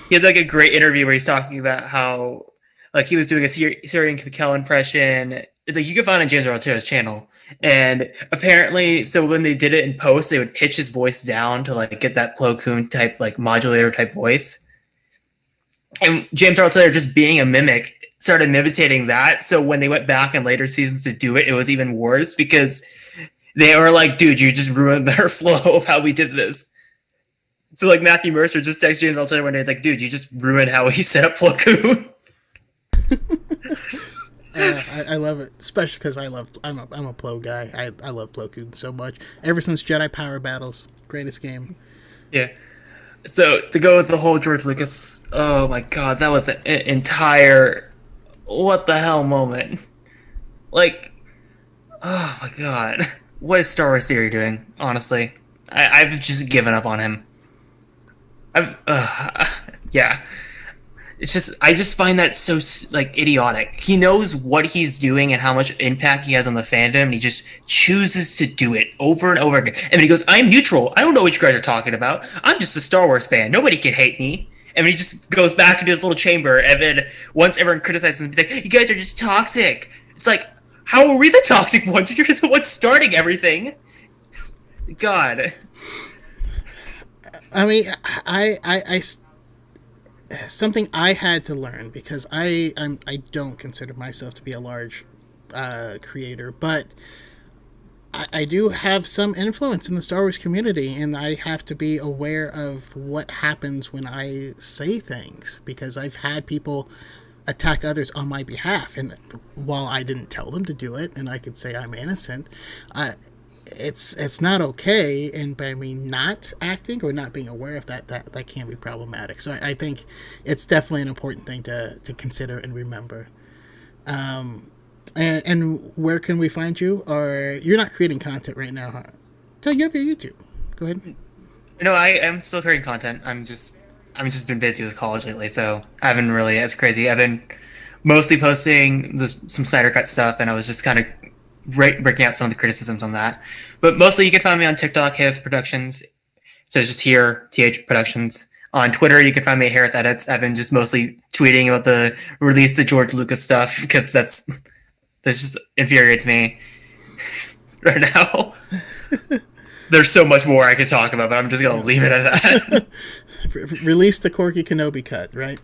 he has like a great interview where he's talking about how like he was doing a Syrian Kel impression. It's like you can find on James Earl Taylor's channel, and apparently, so when they did it in post, they would pitch his voice down to like get that Plo Koon type like modulator type voice. And James Earl Taylor, just being a mimic, started imitating that. So when they went back in later seasons to do it, it was even worse because they were like, "Dude, you just ruined their flow of how we did this." So like Matthew Mercer just texted James Earl Taylor one day. It's like, "Dude, you just ruined how he set up Plo Koon." I love it, especially because I'm a Plo guy. I love Plo Koon so much. Ever since Jedi Power Battles, greatest game. Yeah. So to go with the whole George Lucas, oh my god, that was an entire what the hell moment. Like, oh my god, what is Star Wars Theory doing? Honestly, I've just given up on him. Yeah. It's just I just find that so like idiotic. He knows what he's doing and how much impact he has on the fandom, and he just chooses to do it over and over again. And then he goes, "I'm neutral. I don't know what you guys are talking about. I'm just a Star Wars fan. Nobody can hate me." And then he just goes back into his little chamber, and then once everyone criticizes him, he's like, "You guys are just toxic." It's like, how are we the toxic ones? You're the ones starting everything. God. I mean, I something I had to learn because I don't consider myself to be a large creator, but I do have some influence in the Star Wars community, and I have to be aware of what happens when I say things because I've had people attack others on my behalf, and while I didn't tell them to do it, and I could say I'm innocent, it's not okay, and by me not acting or not being aware of that can be problematic. So I think it's definitely an important thing to consider and remember. And where can we find you? Or you're not creating content right now, huh? No, you have your YouTube. Go ahead. No, I am still creating content. I'm just been busy with college lately, so I haven't really. It's crazy. I've been mostly posting some Snyder Cut stuff, and I was just kind of breaking out some of the criticisms on that. But mostly you can find me on TikTok, Hereth Productions. So it's just here, TH Productions. On Twitter, you can find me at Hereth Edits. I've been just mostly tweeting about the release of George Lucas stuff because that's just infuriates me right now. There's so much more I could talk about, but I'm just going to leave it at that. Release the Corky Kenobi cut, right?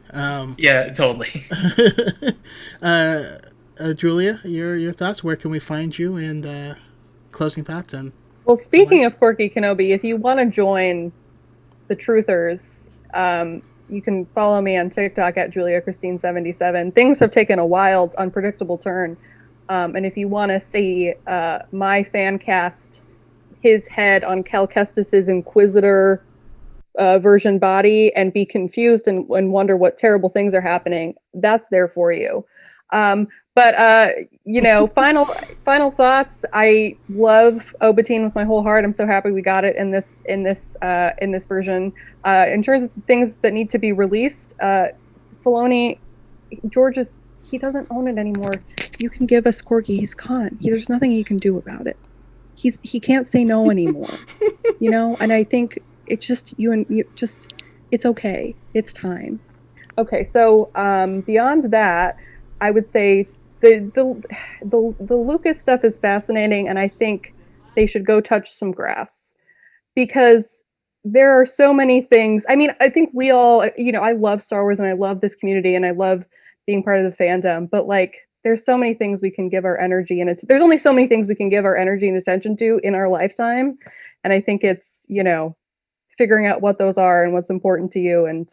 Yeah, totally. Julia, your thoughts? Where can we find you? And closing thoughts. And well, speaking of Corky Kenobi, if you want to join the Truthers, you can follow me on TikTok at JuliaChristine77. Things have taken a wild, unpredictable turn, and if you want to see my fan cast his head on Cal Kestis's Inquisitor version body and be confused and wonder what terrible things are happening, that's there for you. But final thoughts. I love Obatine with my whole heart. I'm so happy we got it in this version. In terms of things that need to be released, Filoni, he doesn't own it anymore. You can give us Corky. He's gone. There's nothing you can do about it. He can't say no anymore. And I think it's just it's okay. It's time. Okay, so beyond that, I would say the Lucas stuff is fascinating, and I think they should go touch some grass because there are so many things. I mean, I think we all, I love Star Wars and I love this community and I love being part of the fandom, but like, there's so many things we can give our energy and there's only so many things we can give our energy and attention to in our lifetime. And I think it's, figuring out what those are and what's important to you. And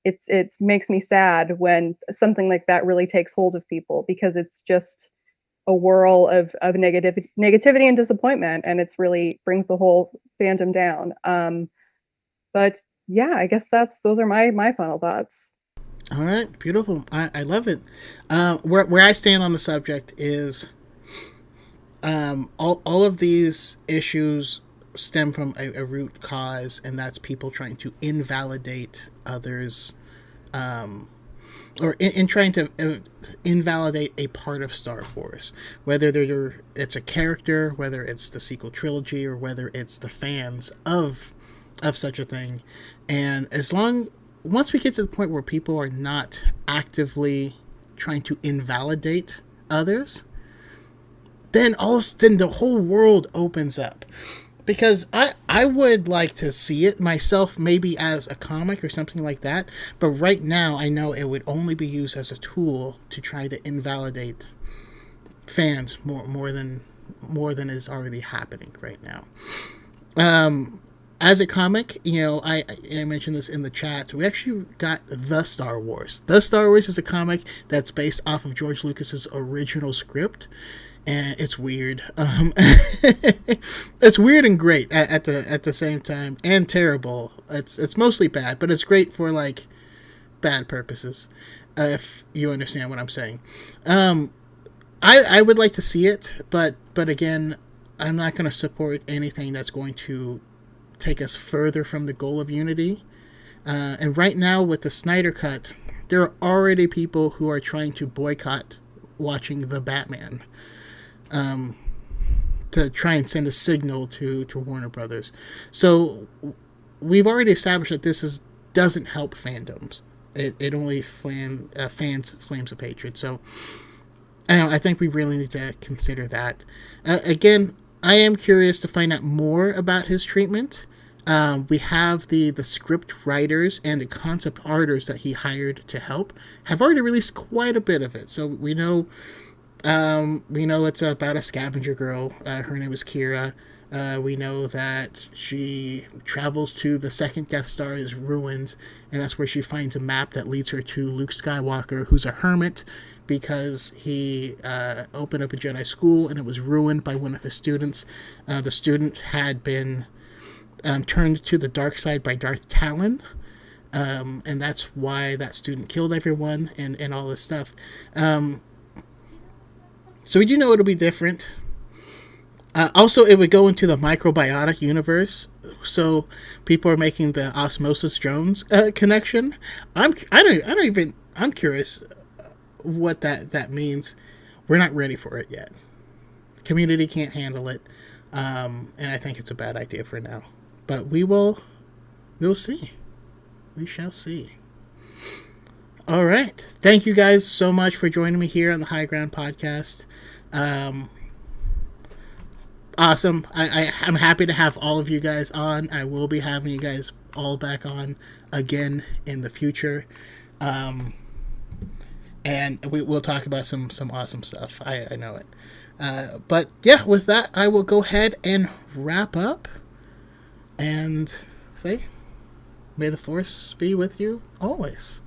it makes me sad when something like that really takes hold of people because it's just a whirl of negativity and disappointment, and it's really brings the whole fandom down. But yeah, I guess those are my final thoughts. All right, beautiful. I love it. Where I stand on the subject is all of these issues stem from a root cause, and that's people trying to invalidate others' or in trying to invalidate a part of Star Wars, whether it's a character, whether it's the sequel trilogy, or whether it's the fans of such a thing. And once we get to the point where people are not actively trying to invalidate others, then the whole world opens up. Because I would like to see it myself, maybe as a comic or something like that. But right now, I know it would only be used as a tool to try to invalidate fans more than is already happening right now. As a comic, I mentioned this in the chat. We actually got The Star Wars. The Star Wars is a comic that's based off of George Lucas's original script. And it's weird. It's weird and great at the same time, and terrible. It's mostly bad, but it's great for like bad purposes, if you understand what I'm saying. I would like to see it, but again, I'm not going to support anything that's going to take us further from the goal of unity. And right now, with the Snyder Cut, there are already people who are trying to boycott watching The Batman. To try and send a signal to Warner Brothers. So we've already established that this doesn't help fandoms. It only fans flames of hatred. So I think we really need to consider that. Again, I am curious to find out more about his treatment. We have the script writers and the concept artists that he hired to help have already released quite a bit of it. So we know it's about a scavenger girl. Her name is Kira. We know that she travels to the second Death Star's ruins, and that's where she finds a map that leads her to Luke Skywalker, who's a hermit because he opened up a Jedi school and it was ruined by one of his students. The student had been turned to the dark side by Darth Talon, and that's why that student killed everyone and all this stuff. So we do know it'll be different. Also, it would go into the microbiotic universe. So people are making the osmosis drones connection. I'm curious what that means. We're not ready for it yet. Community can't handle it, and I think it's a bad idea for now. But we'll see. We shall see. All right. Thank you guys so much for joining me here on the High Ground podcast. Awesome. I'm happy to have all of you guys on. I will be having you guys all back on again in the future. And we'll talk about some awesome stuff. I know it. But yeah, with that, I will go ahead and wrap up and say, may the Force be with you always.